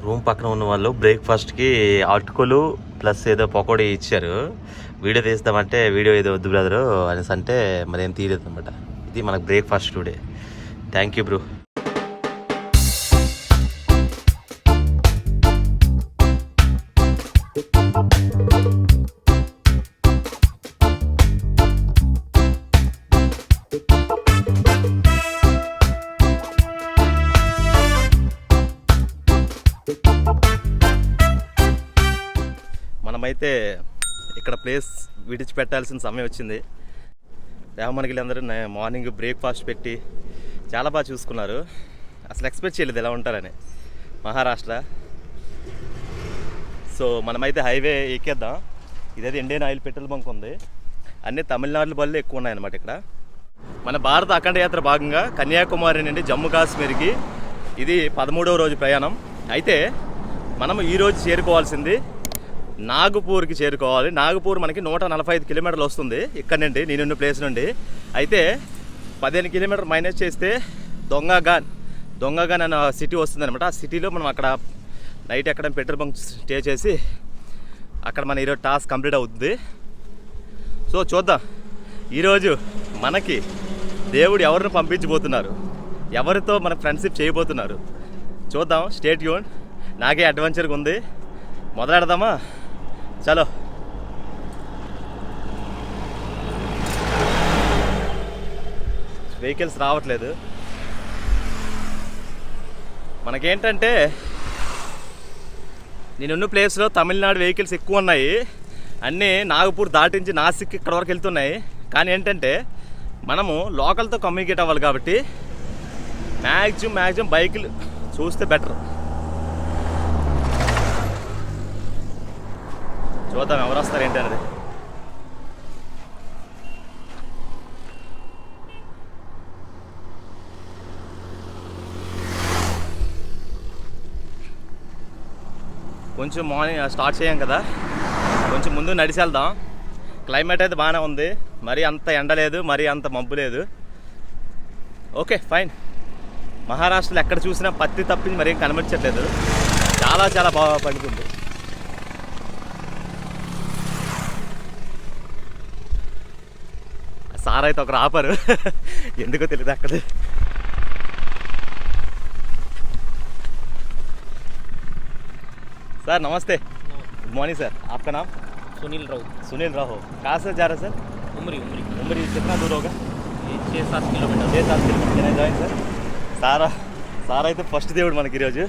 Room పక్కన ఉన్న వాళ్ళు బ్రేక్ఫాస్ట్కి అటుకులు ప్లస్ ఏదో పకోడీ ఇచ్చారు. వీడియో తీస్తామంటే వీడియో ఏదో వద్దు బ్రదరు అనేసి అంటే మరి ఏం తీయలేదు అనమాట. ఇది మనకు breakfast today. Thank you bro. మనమైతే ఇక్కడ ప్లేస్ విడిచిపెట్టాల్సిన సమయం వచ్చింది. దేవమణిగిలి అందరూ మార్నింగ్ బ్రేక్ఫాస్ట్ పెట్టి చాలా బాగా చూసుకున్నారు. అసలు ఎక్స్పెక్ట్ చేయలేదు ఎలా ఉంటారని మహారాష్ట్ర. సో మనమైతే హైవే ఎక్కేద్దాం. ఇదైతే ఇండియన్ ఆయిల్ పెట్రోల్ బంక్ ఉంది. అన్నీ తమిళనాడు బళ్ళు ఎక్కువ ఉన్నాయన్నమాట ఇక్కడ. మన భారత అఖండ యాత్ర భాగంగా కన్యాకుమారి నుండి జమ్మూ కాశ్మీర్కి ఇది 13వ రోజు ప్రయాణం. అయితే మనము ఈరోజు చేరుకోవాల్సింది నాగపూర్కి చేరుకోవాలి. నాగపూర్ మనకి 145 కిలోమీటర్లు వస్తుంది ఇక్కడ నుండి, నేనున్న ప్లేస్ నుండి. అయితే 15 కిలోమీటర్ మైనస్ చేస్తే దొంగగాన్ అనే సిటీ వస్తుంది అనమాట. ఆ సిటీలో మనం అక్కడ నైట్ ఎక్కడ పెట్రోల్ బంక్ స్టే చేసి అక్కడ మన ఈరోజు టాస్క్ కంప్లీట్ అవుతుంది. సో చూద్దాం ఈరోజు మనకి దేవుడు ఎవరిని పంపించబోతున్నారు, ఎవరితో మన ఫ్రెండ్షిప్ చేయబోతున్నారు చూద్దాం. Stay tune. నాకే అడ్వెంచర్గా ఉంది. మొదలెడదామా? చలో. వెహికల్స్ రావట్లేదు. మనకేంటంటే నేనున్న ప్లేస్లో తమిళనాడు వెహికల్స్ ఎక్కువ ఉన్నాయి. అన్నీ నాగపూర్ దాటించి నాసిక్ ఇక్కడ వరకు వెళ్తున్నాయి. కానీ ఏంటంటే మనము లోకల్తో కమ్యూనికేట్ అవ్వాలి కాబట్టి మ్యాక్సిమం బైకులు చూస్తే బెటర్. చూద్దాం ఎవరు వస్తారు ఏంటి అనేది. కొంచెం మార్నింగ్ స్టార్ట్ చేయం కదా, కొంచెం ముందు నడిచి వెళ్దాం. క్లైమేట్ అయితే బాగానే ఉంది. మరీ అంత ఎండ లేదు, మరీ అంత మబ్బు లేదు. Okay fine. మహారాష్ట్రలో ఎక్కడ చూసినా పత్తి తప్పించి మరేం కనిపించట్లేదు. చాలా బాగా పండుతుంది. సార్ అయితే ఒకరు ఆపరు, ఎందుకో తెలియదు అక్కడ. सर नमस्ते. Good morning sir. आपका नाम? सुनील राव. सुनील राव. कहाँ से जा रहे हैं सर? उमरी कितना दूर होगा? 6-7 किलोमीटर. 6-7 किलोमीटर जाएंगे सर. సారా అయితే ఫస్ట్ దేవుడు మనకి ఈరోజు.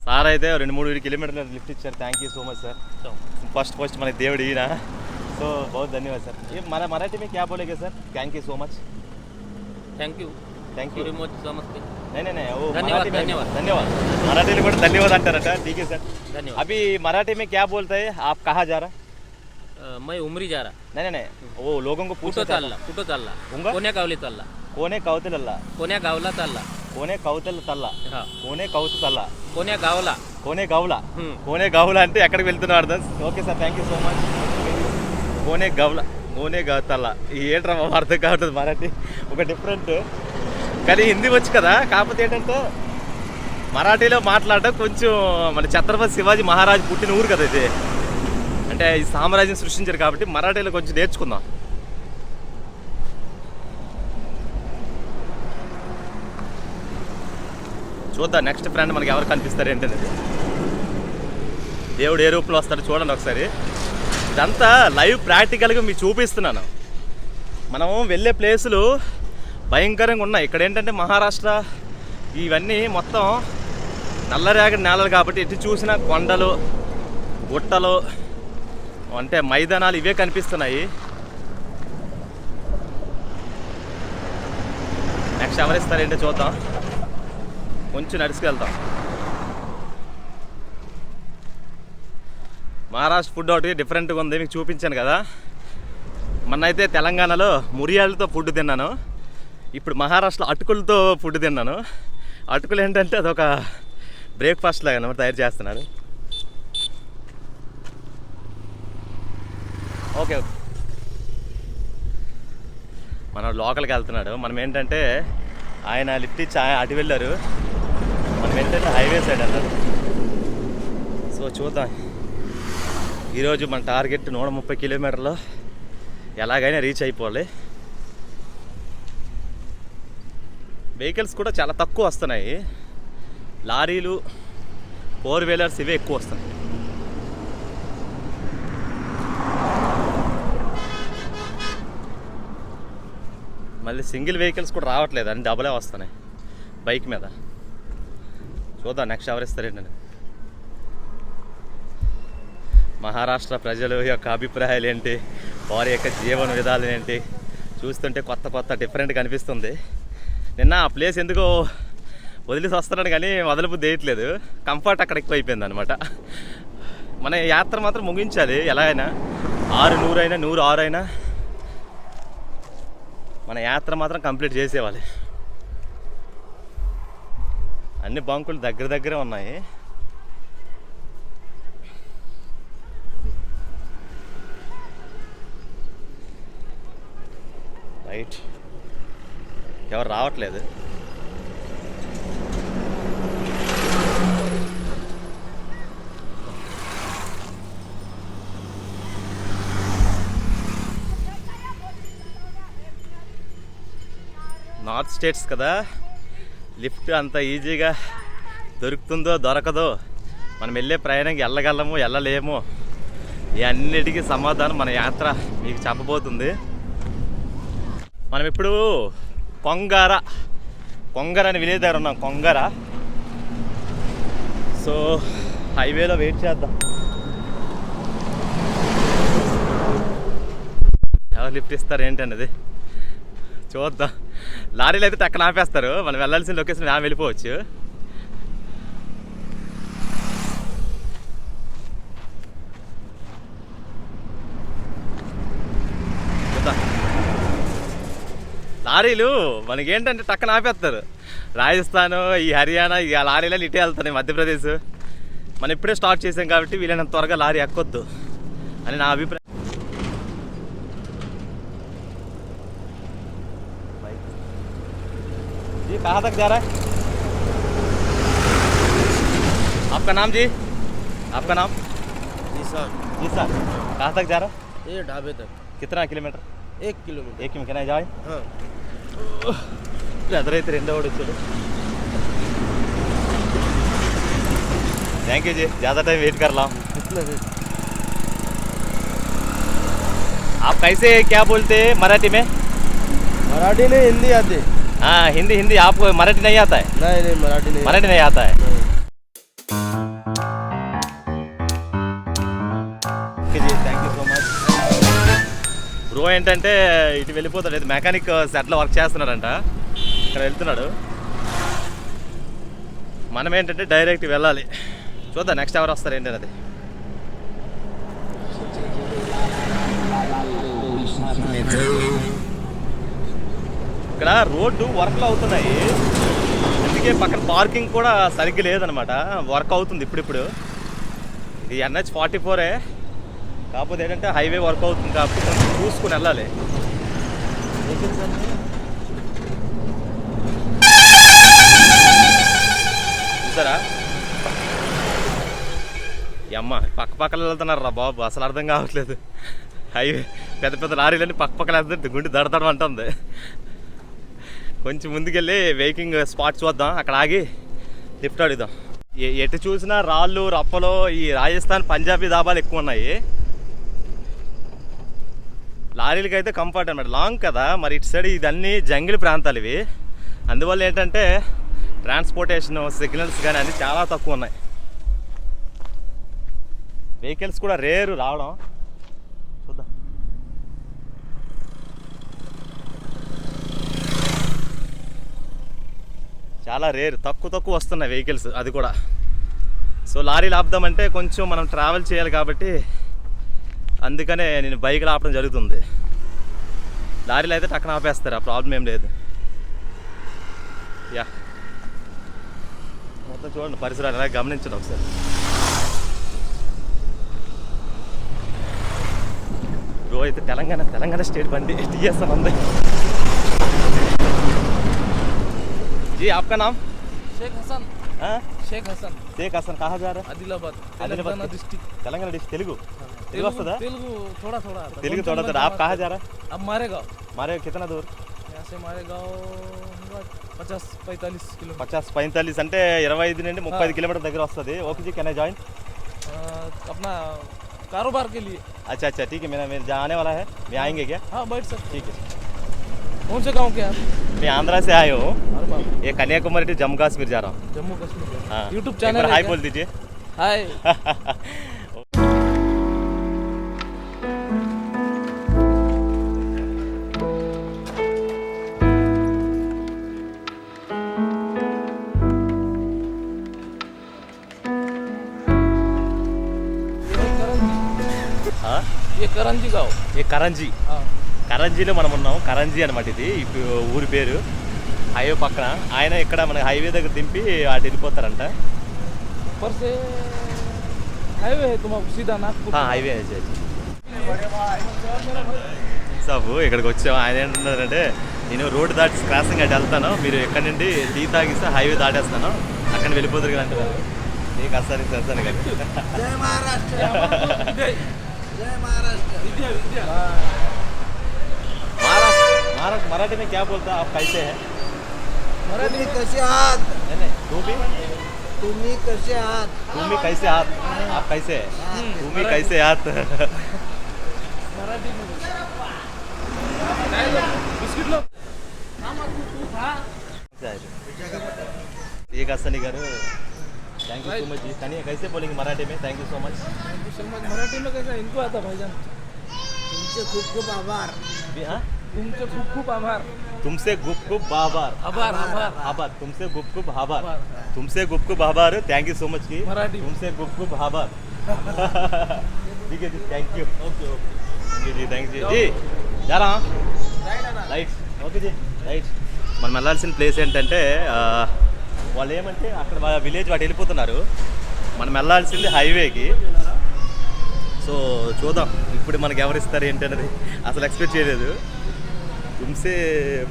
సార్ అయితే 2-3 కిలోमीटर లిఫ్ట్ ఇచ్చారు. Thank you so much sir. First మనకి దేవుడు ఈయన. तो बहुत धन्यवाद सर. ये मराठी में क्या बोलेंगे sir? Thank you so much. Thank you very much. नमस्ते. नहीं वो धन्यवाद. मराठी में కూడా ధన్యవాद అంటారట. ठीक है सर. धन्यवाद. अभी मराठी में क्या बोलते हैं? आप कहाँ जा रहा? मैं उमरी जा रहा. नहीं वो लोगों को पूछो. कुठं चालला? कोण्या गावली चालला. कोण्या कवतलल्ला. कोण्या गावला चालला. कोण्या कवतल తల్ల. कोण्या కౌతు తల్ల. कोण्या गावला. కోనే గౌలా అంటే ఎక్కడికి వెళ్తున్నా అర్థం. Okay sir thank you so much. కోనే గౌతల్ల ఏంట్రా అర్థం కావట్లేదు. మరాఠీ ఒక డిఫరెంట్, కానీ హిందీ వచ్చు కదా. కాకపోతే ఏంటంటే మరాఠీలో మాట్లాడడం కొంచెం మన ఛత్రపతి శివాజీ మహారాజ్ పుట్టిన ఊరు కదా ఇది. అంటే ఈ సామ్రాజ్యం సృష్టించారు కాబట్టి మరాఠీలో కొంచెం నేర్చుకుందాం. చూద్దాం నెక్స్ట్ ఫ్రెండ్ మనకి ఎవరు కనిపిస్తారు ఏంటనేది. దేవుడు ఏ రూపంలో వస్తాడో చూడండి ఒకసారి. ఇదంతా లైవ్ ప్రాక్టికల్గా మీకు చూపిస్తున్నాను. మనం వెళ్ళే ప్లేసులు భయంకరంగా ఉన్నాయి. ఇక్కడ ఏంటంటే మహారాష్ట్ర ఇవన్నీ మొత్తం నల్లరేగడి నేలలు కాబట్టి ఎటు చూసినా కొండలు, గుట్టలు, అంటే మైదానాలు ఇవే కనిపిస్తున్నాయి. నెక్స్ట్ ఎవరిస్తారేంటో చూద్దాం. కొంచెం నడుచుకెళ్తాం. మహారాష్ట్ర ఫుడ్ ఒకటి డిఫరెంట్గా ఉంది, మీకు చూపించాను కదా. మొన్నైతే తెలంగాణలో మురియాలతో ఫుడ్ తిన్నాను. ఇప్పుడు మహారాష్ట్రలో అటుకులతో ఫుడ్ తిన్నాను. అటుకులు ఏంటంటే అదొక బ్రేక్ఫాస్ట్ లాగా అన్నమాట తయారు చేస్తున్నారు. ఓకే మన లోకల్కి వెళ్తున్నాడు. మనం ఏంటంటే ఆయన లిఫ్ట్ ఇచ్చి అటు వెళ్ళారు, మనం ఏంటంటే హైవే సైడ్ అన్నారు. సో చూద్దాం, ఈరోజు మన టార్గెట్ 130 కిలోమీటర్లు ఎలాగైనా రీచ్ అయిపోవాలి. వెహికల్స్ కూడా చాలా తక్కువ వస్తున్నాయి, లారీలు 4 వీలర్స్ ఇవే ఎక్కువ వస్తున్నాయి. మళ్ళీ సింగిల్ వెహికల్స్ కూడా రావట్లేదు, అని డబలే వస్తున్నాయి బైక్ మీద. చూద్దాం నెక్స్ట్ ఎవరు ఇస్తారేంటని. మహారాష్ట్ర ప్రజల యొక్క అభిప్రాయాలు ఏంటి, వారి యొక్క జీవన విధాలు ఏంటి చూస్తుంటే కొత్త కొత్త డిఫరెంట్గా అనిపిస్తుంది. నిన్న ఆ ప్లేస్ ఎందుకో వదిలేసి వస్తున్నాడు కానీ వదలబుద్ధి వేయట్లేదు, కంఫర్ట్ అక్కడ ఎక్కువ అయిపోయింది అనమాట. మన యాత్ర మాత్రం ముగించాలి ఎలా అయినా, 600 అయినా 106 అయినా మన యాత్ర మాత్రం కంప్లీట్ చేసేవాలి. అన్ని బంకులు దగ్గర దగ్గరే ఉన్నాయి. రైట్, ఎవరు రావట్లేదు. నార్త్ స్టేట్స్ కదా, లిఫ్ట్ అంత ఈజీగా దొరుకుతుందో దొరకదో, మనం వెళ్ళే ప్రయాణంకి వెళ్ళగలము వెళ్ళలేము, ఇవన్నిటికీ సమాధానం మన యాత్ర మీకు చెప్పబోతుంది. మనం ఇప్పుడు కొంగర అని విలేజ్ దగ్గర ఉన్నాం, కొంగర. సో హైవేలో వెయిట్ చేద్దాం, ఎవరు లిఫ్ట్ ఇస్తారు ఏంటన్నది చూద్దాం. లారీలు అయితే టక్కన ఆపేస్తారు, మనం వెళ్ళాల్సిన లొకేషన్ వెళ్ళిపోవచ్చు. లారీలు మనకి ఏంటంటే టక్కన ఆపేస్తారు. రాజస్థాన్, ఈ హర్యానా, ఈ లారీలో ఇటే వెళ్తాయి, మధ్యప్రదేశ్. మనం ఇప్పుడే స్టార్ట్ చేసాం కాబట్టి వీలైనంత త్వరగా లారీ ఎక్కొద్దు అని నా అభిప్రాయం. जी कहाँ तक जा रहा है? आपका नाम जी? आपका नाम? जी सर। जी सर, कहाँ तक जा रहा है? ये ढाबे तक। कितना किलोमीटर? 1 किलोमीटर। 1 किलोमीटर जाए। हाँ। ఎదురైతే రెండో వాడు వచ్చాడు. थैंक यू जी, ज़्यादा टाइम वेट कर रहा हूँ. आप कैसे क्या बोलते हैं मराठी में? मराठी नहीं, हिंदी आती। हाँ हिंदी, आपको मराठी नहीं आता है? नहीं मराठी नहीं आता है. Thank you so much. Bro ఏంటంటే ఇటు వెళ్ళిపోతాడు, ఇది మెకానిక్ సెట్లో వర్క్ చేస్తున్నాడంట, ఇక్కడ వెళ్తున్నాడు. మనం ఏంటంటే డైరెక్ట్ వెళ్ళాలి. చూద్దాం నెక్స్ట్ ఎవరు వస్తారు ఏంటి అది. ఇక్కడ రోడ్డు వర్క్లు అవుతున్నాయి, అందుకే పక్కన పార్కింగ్ కూడా సరిగ్గా లేదనమాట, వర్క్ అవుతుంది ఇప్పుడిప్పుడు. ఇది NH 44, కాకపోతే ఏంటంటే హైవే వర్క్ అవుతుంది కాబట్టి కొంచెం చూసుకుని వెళ్ళాలి. చూసారా ఈ అమ్మ పక్కన వెళ్తున్నారు రా బాబు, అసలు అర్థం కావట్లేదు. హైవే పెద్ద పెద్ద లారీలన్నీ పక్కన వెళ్తుంటే గుండె దడదడం అంటుంది. కొంచెం ముందుకెళ్ళి వెయిటింగ్ స్పాట్ చూద్దాం, అక్కడ ఆగి లిఫ్ట్ అడుగుదాం. ఎటు చూసినా రాళ్ళు రప్పలు, ఈ రాజస్థాన్ పంజాబీ దాబాలు ఎక్కువ ఉన్నాయి. లారీలకి అయితే కంఫర్ట్ అనమాట, లాంగ్ కదా మరి, ఇటు సైడ్ ఇదన్నీ జంగిల్ ప్రాంతాలు ఇవి, అందువల్ల ఏంటంటే ట్రాన్స్పోర్టేషన్ సిగ్నల్స్ కానీ అన్నీ చాలా తక్కువ ఉన్నాయి. వెహికల్స్ కూడా రేరు రావడం. చూద్దాం. చాలా రేర్, తక్కువ వస్తున్నాయి వెహికల్స్, అది కూడా. సో లారీలు ఆపుదామంటే కొంచెం మనం ట్రావెల్ చేయాలి కాబట్టి అందుకనే నేను బైక్లు ఆపడం జరుగుతుంది. లారీలు అయితే టక్కన ఆపేస్తారు, ఆ ప్రాబ్లం ఏం లేదు. యా మొత్తం చూడండి పరిసరాలు ఎలా గమనించండి ఒకసారి. బ్రో అయితే తెలంగాణ స్టేట్ బండి TS ఉంది. जी आपका नाम? शेख हसन। हाँ? शेख हसन। शेख हसन कहाँ जा रहा है? आदिलाबाद आदिलाबाद तेलंगाना डिस्ट्रिक्ट। तेलंगाना डिस्ट्रिक्ट तेलुगु तेलुगु वस्तु था? तेलुगु थोड़ा थोड़ा आता। तेलुगु थोड़ा थोड़ा आप कहाँ जा रहा है? अब मारेगांव। मारे कितना दूर? यहाँ से मारेगांव 50-45 किलोमीटर। 50-45 అంటే 25 నుండి 30 కిలోమీటర్ దగ్గర వస్తుంది. ఓకే जी कैन आई जॉइन? अपना कारोबार के लिए। अच्छा अच्छा ठीक है मैं जहाँ आने वाला है मैं आएंगे क्या? हाँ बैठ सकते। ठीक है कौन से गाँव के आप? मैं आंध्रा से आए हूँ ये कन्याकुमारी टू जम्मू कश्मीर जा रहा हूँ. जम्मू कश्मीर। हाँ यूट्यूब एक चैनल बार है हाय क्या? बोल दीजिए. हाय। हाँ ये करंजी गाँव। ये కరంజీ हाँ కరంజీలో మనం ఉన్నాం. కరంజీ అనమాట ఇది ఇప్పుడు ఊరి పేరు. హైవే పక్కన ఆయన ఇక్కడ మనకి హైవే దగ్గర దింపి అటు వెళ్ళిపోతారంట. ऊपर से हाईवे है तुम्हारा सीधा नागपुर। హైవే సాబు ఇక్కడికి వచ్చాము. ఆయన ఏంటన్నారంటే నేను రోడ్డు దాటి క్రాసింగ్ అటు వెళ్తాను, మీరు ఎక్కడి నుండి టీ తాగిస్తే హైవే దాటేస్తాను, అక్కడ వెళ్ళిపోతారు కదా అంటున్నారు. నీకు అసలు తెలుసాను కదా. जय महाराष्ट्र जय महाराष्ट्र विद्या विद्या महाराष्ट्र मराठी में क्या बोलता आप कैसे है? तुम्ही कसे आहात नहीं नहीं तुम्ही कसे आहात तुम्ही कैसे आहात आप कैसे है तुम्ही कैसे आहात मराठी में बिस्किट लो। एक असनी गाరు थैंक यू सो मच जी. कनिए कैसे बोलेंगे मराठी में? Thank you so much. Marathi में कैसा इनको आता भाईजान? तुमचे खूप खूप आभार हाँ तुमचे खूप खूप आभार। तुमसे गुप आभार आभार आभार आभार तुमसे गुप आभार तुमसे गुप आभार. थैंक यू सो मच की मराठी. तुमसे गुप आभार. ठीक है जी थैंक यू. ओके ओके जी थैंक यू जी. जा रहा రైట్ ఓకే జీ రైట్. మనం వెళ్ళాల్సిన ప్లేస్ ఏంటంటే వాళ్ళు ఏమంటే అక్కడ విలేజ్ వాటి వెళ్ళిపోతున్నారు, మనం వెళ్ళాల్సింది హైవేకి. సో చూద్దాం ఇప్పుడు మనకి ఎవరు ఇస్తారు ఏంటి అనేది అసలు ఎక్స్పెక్ట్ చేయలేదు. తుమ్సే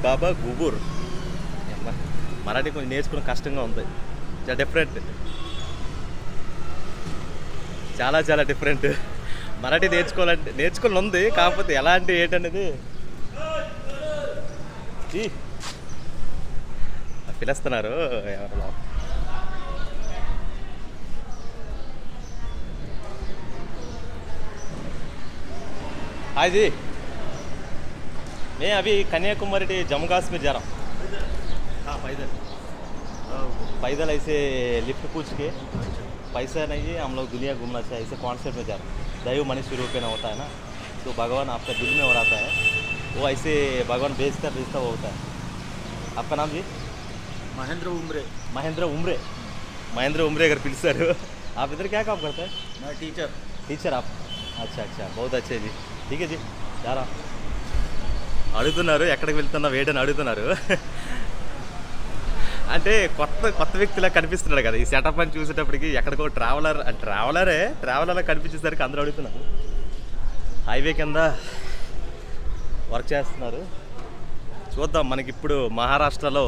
బాబా గుబూర్ మరాఠీ కొంచెం నేర్చుకోవడం కష్టంగా ఉంది. చాలా డిఫరెంట్, చాలా చాలా డిఫరెంట్. మరాఠీ నేర్చుకోవాలని ఉంది, కాకపోతే ఎలాంటి ఏంటనేది పిలుస్తున్నారు ఎవరిలో. हाय जी मैं अभी कन्याकुमारी से जम्मू कश्मीर जा रहा हूँ. हाँ पैदल ऐसे लिफ्ट पूछ के पैसा नहीं है हम लोग दुनिया घूमना चाहिए ऐसे कॉन्सेप्ट में जा रहा हूँ. दैव मनुष्य रूप में होता है ना, तो भगवान आपका दिल में हो रहा है वो ऐसे भगवान भेजता वो होता है. आपका नाम जी? महेंद्र उमरे महेंद्र उमरे अगर पिलसर. आप इधर क्या काम करते हैं? मैं टीचर आप. अच्छा अच्छा बहुत अच्छे जी. ठीक है जी जा रहा. అడుగుతున్నారు ఎక్కడికి వెళ్తున్నా వేయడని అడుగుతున్నారు. అంటే కొత్త వ్యక్తిలా కనిపిస్తున్నాడు కదా ఈ సెటప్ అని చూసేటప్పటికి. ఎక్కడికో ట్రావెలర్లా కనిపించేసరికి అందరూ అడుగుతున్నారు. హైవే కింద వర్క్ చేస్తున్నారు. చూద్దాం మనకి ఇప్పుడు మహారాష్ట్రలో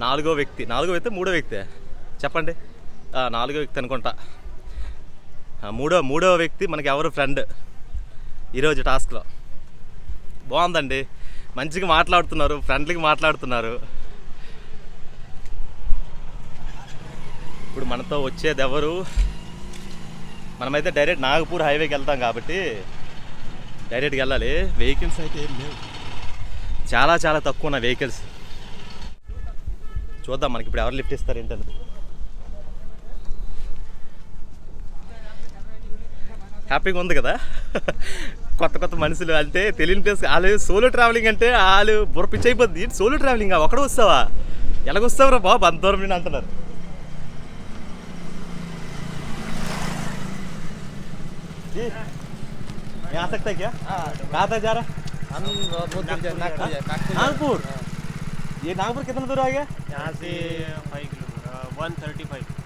నాలుగో వ్యక్తి మూడో వ్యక్తి చెప్పండి. నాలుగో వ్యక్తి అనుకుంటా. మూడో వ్యక్తి మనకి ఎవరు ఫ్రెండ్ ఈరోజు టాస్క్లో. బాగుందండి, మంచిగా మాట్లాడుతున్నారు, ఫ్రెండ్లీగా మాట్లాడుతున్నారు. ఇప్పుడు మనతో వచ్చేది ఎవరు? మనమైతే డైరెక్ట్ నాగపూర్ హైవేకి వెళ్తాం కాబట్టి డైరెక్ట్గా వెళ్ళాలి. వెహికల్స్ అయితే ఏం లేవు, చాలా చాలా తక్కువ ఉన్న వెహికల్స్. చూద్దాం మనకి ఇప్పుడు ఎవరు లిఫ్ట్ ఇస్తారు ఏంటన్నది. హ్యాపీగా ఉంది కదా. కొత్త మనుషులు అంటే తెలియని ప్లేస్. వాళ్ళు సోలో ట్రావెలింగ్ అంటే వాళ్ళు బుర్ర పిచ్చి అయిపోద్ది. సోలో ట్రావెలింగ్ ఒకడే వస్తావా, ఎలాగొస్తావు రా బాబు అంత దూరం నుండి అంటున్నారు. आ सकता है क्या? कहाँ तक जा रहा? हम नागपुर. ये नागपुर कितना दूर आ गया? यहाँ से 5 किलोमीटर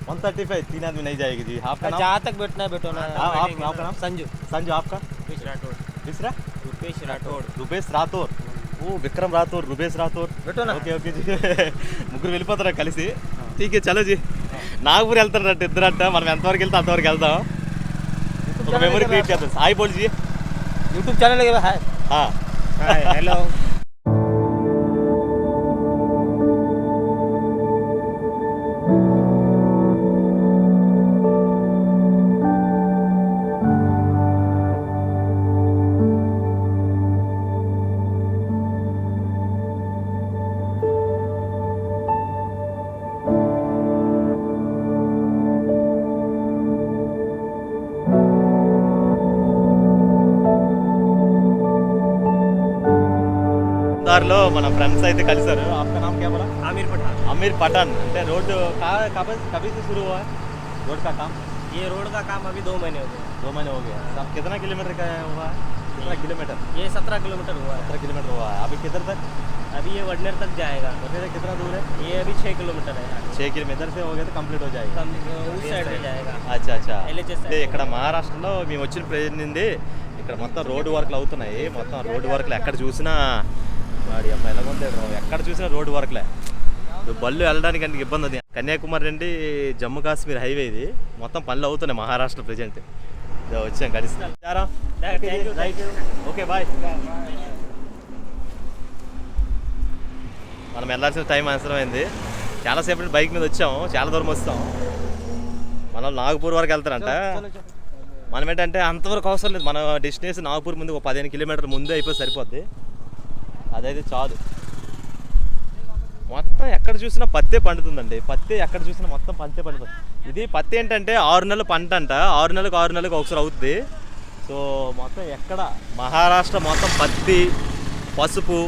135. 3 आदमी नहीं जाएगी जी. आपका नाम? जहाँ तक बैठना है बैठो ना। आपका नाम? संजू संजू. आपका? रुपेश राठौड़. तीसरा रुपेश राठौड़. रुपेश राठौर. ఓ విక్రమ్ రాథోర్, రుబేష్ రాథోర్. ఓకే ఓకే జీ. ముగ్గురు వెళ్ళిపోతారా కలిసి? ఠీకే చలో జీ. నాగపూర్ వెళ్తారంట ఇద్దరంట. మనం ఎంతవరకు వెళ్తే అంతవరకు వెళ్దాం. ఒక మెమరీ క్రియేట్ చేద్దాం. హాయ్ బోల్ జీ. यूट्यूब चैनल है हाँ हेलो దారిలో మన ఫ్రెండ్స్ అయితే కలిసారు. आपका नाम क्या बोला? आमिर पठान अमीर पठान. అంటే రోడ్ कभी से शुरू हुआ है रोड का काम? ये रोड का काम अभी 2 महीने हो गए 2 महीने हो गया. अब कितना किलोमीटर का हुआ है? कितना किलोमीटर? ये 17 किलोमीटर हुआ है 17 किलोमीटर हुआ है. अभी किधर तक? अभी ये वडनेर तक जाएगा वडनेर से कितना दूर है? ये अभी 6 किलोमीटर है 6 किलोमीटर से हो गया तो कंप्लीट हो जाएगा. उस साइड में जाएगा అచ్చా అచ్చా. LHS అంటే ఇక్కడ మహారాష్ట్రలో మేము వచ్చిన ప్రదేశం నుండి ఇక్కడ మొత్తం రోడ్డు వర్క్లు అవుతున్నాయి. మొత్తం రోడ్డు వర్క్లు ఎక్కడ చూసినా వాడి అమ్మ ఎలా ఉంది, ఎక్కడ చూసినా రోడ్డు వర్క్లే. బళ్ళు వెళ్ళడానికి అంటే ఇబ్బంది అది. కన్యాకుమారి నుండి జమ్మూ కాశ్మీర్ హైవే ఇది. మొత్తం పనులు అవుతున్నాయి మహారాష్ట్ర ప్రజెంట్. వచ్చాం కలిసి. Okay bye. మనం వెళ్ళాల్సిన టైం అవసరమైంది. చాలాసేపు బైక్ మీద వచ్చాము, చాలా దూరం వస్తాం. మనం నాగపూర్ వరకు వెళ్తారంట. మనం ఏంటంటే అంతవరకు అవసరం లేదు. మన డెస్టినేషన్ నాగపూర్ ముందు ఒక 15 కిలోమీటర్ల ముందే అయిపోయి సరిపోద్ది. అదైతే చాలు. మొత్తం ఎక్కడ చూసినా పత్తే పండుతుందండి. పత్తి ఎక్కడ చూసినా మొత్తం పత్తే పండుతుంది. ఇది పత్తి ఏంటంటే 6 నెలల పంట అంట. 6 నెలలకు ఒకసారి అవుతుంది. సో మొత్తం ఎక్కడ మహారాష్ట్ర మొత్తం పత్తి, పసుపు,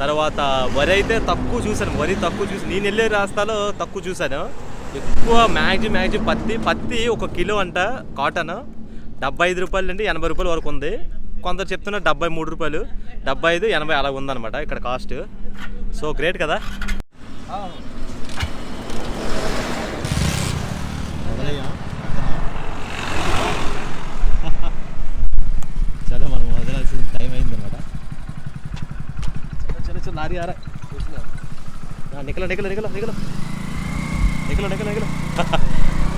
తర్వాత వరి అయితే తక్కువ చూశాను. వరి తక్కువ చూసి నేను వెళ్ళే రాస్తాలో తక్కువ చూశాను. ఎక్కువ మ్యాక్సిమం పత్తి 1 కిలో అంట కాటన్ 75 రూపాయల నుండి 80 రూపాయల వరకు ఉంది. కొందరు చెప్తున్నారు 73 రూపాయలు, 75, 80 అలా ఉందన్నమాట ఇక్కడ కాస్ట్. సో గ్రేట్ కదా. చలో మనం వదలాల్సిన టైం అయింది అనమాట. చలో చలో లారీ ఆరా నికలో నికలో నికలో నికలో నికలో నికలో నికలో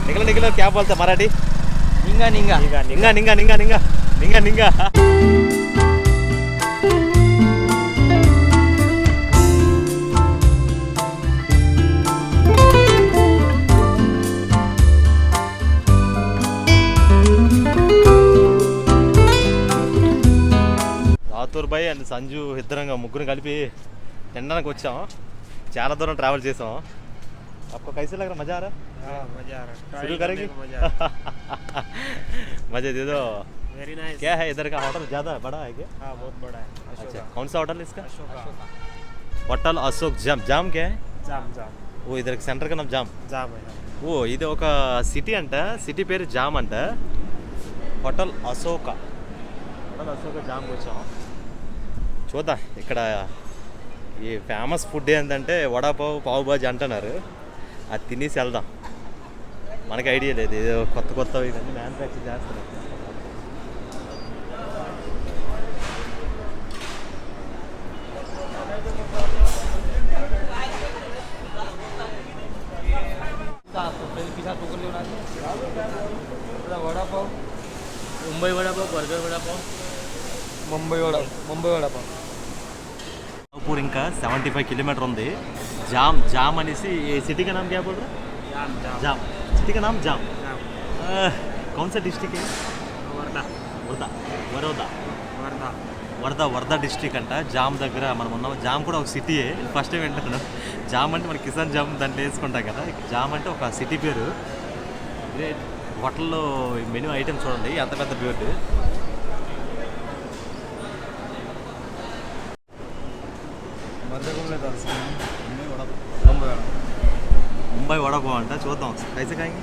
నికలో నికలో क्या बोलते मराठी? निंगा निंगा निंगा निंगा निंगा निंगा निंगा निंगा. రాథోర్ భాయ్ అండ్ సంజు ఇద్దరంగా ముగ్గురు కలిపి తినడానికి వచ్చాం. చాలా దూరం ట్రావెల్ చేసాం. आपको कैसे लग रहा? मजा आ रहा? मजा आ रहा है शुरू करेंगे? मजे दे दो. Very nice. क्या है इधर का होटल ज़्यादा बड़ा है क्या? हाँ बहुत बड़ा है अच्छा कौन सा होटल है इसका? अशोका होटल अशोक जाम. जाम क्या है? जाम जाम वो इधर सेंटर का नाम जाम. जाम है ఓ ఇది ఒక సిటీ అంట. సిటీ పేరు జామ్ అంట. హోటల్ అశోక. హోటల్ అశోక జామ్కి వచ్చాం. చూద్దాం ఇక్కడ ఈ ఫేమస్ ఫుడ్ ఏంటంటే వడాపావ్, పావు బాజీ అంటున్నారు. అది తినేసి వెళ్దాం. మనకి ఐడియా లేదు. ఏదో కొత్త ఇవన్నీ మ్యానుఫ్యాక్చర్ చేస్తారు. वडापाव मुंबई वडापाव बर्गर वडापाव मुंबई वडापाव नागपुर ఇంకా 75 किलोमीटर ఉంది. जाम అనేసి ये सिटी का नाम क्या बोल रहा? जाम. सिटी का नाम जाम. कौन सा डिस्ट्रिक्ट है? वर्धा डिस्ट्रिक्ट అంట. జామ్ దగ్గర మనం ఉన్నాం. జామ్ కూడా ఒక సిటీయే. ఫస్ట్ టైం వింటున్నాను. జామ్ అంటే మన కిసాన్ జామ్ దాంట్లో వేసుకుంటాం కదా. జామ్ అంటే ఒక సిటీ పేరు. గ్రేట్. హోటల్లో మెనూ ఐటమ్స్ చూడండి ఎంత పెద్ద బోర్డు. ముంబై వడపావ్ అంట. చూద్దాం कैसे खाएंगे?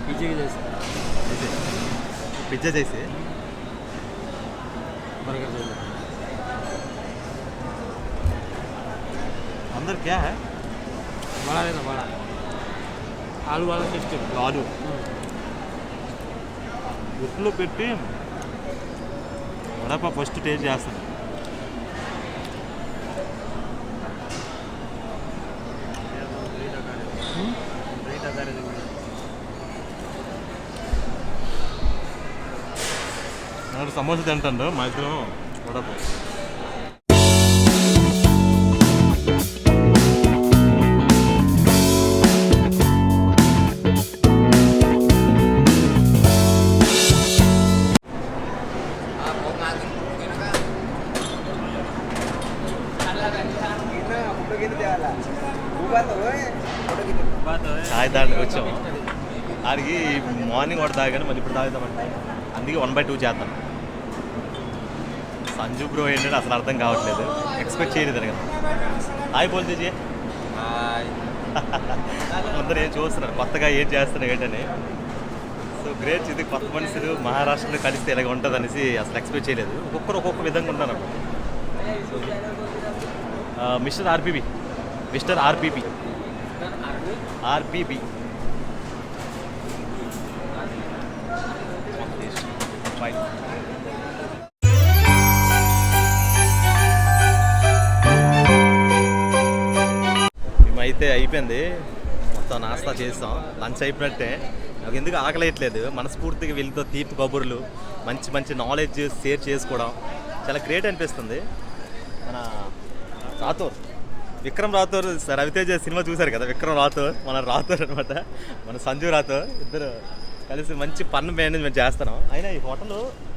पीछे की जैसे पिज्जा जैसे बर्गर जैसे अंदर क्या है? बड़ा लेना बड़ा आलू वाला सिस्टम आलू ఉప్పులో పెట్టి వడపావ్ ఫస్ట్ టేస్ట్ చేస్తాను. 8,000 है నాకు సమోసా తింటాడు మా ఇద్దరం వడపావ్. बात है చాయ్ తాగడానికి వచ్చాము. ఆడికి మార్నింగ్ ఒకటి తాగాను, మళ్ళీ ఇప్పుడు తాగుతామంటే అందుకే 1/2 చేద్దాం. సంజు బ్రో ఏంటంటే అసలు అర్థం కావట్లేదు, ఎక్స్పెక్ట్ చేయలేదు కదా. హాయ్ బోల్ తీజీ. అందరూ ఏం చూస్తున్నారు కొత్తగా ఏం చేస్తున్నారు ఏంటని. సో గ్రేట్, ఇది కొత్త మనుషులు మహారాష్ట్రలో కలిస్తే ఇలాగ ఉంటుంది అనేసి అసలు ఎక్స్పెక్ట్ చేయలేదు. ఒక్కొక్కరు ఒక్కొక్క విధంగా ఉంటారు. Mister ఆర్పీబీ fine. మేమైతే అయిపోయింది, మొత్తం నాస్తా చేస్తాం, లంచ్ అయిపోయినట్టే. నాకు ఎందుకు ఆకలేయట్లేదు, మనస్ఫూర్తిగా వీళ్ళతో తీపి కబుర్లు, మంచి మంచి నాలెడ్జ్ షేర్ చేసుకోవడం చాలా గ్రేట్ అనిపిస్తుంది. మన రాథోర్, విక్రమ్ రాథోర్, రవితేజ సినిమా చూశారు కదా, విక్రమ్ రాథోర్ మన రాథోర్ అనమాట, మన సంజు రాథోర్. ఇద్దరు కలిసి మంచి పన్ను మేనేజ్మెంట్ చేస్తున్నాం. అయినా ఈ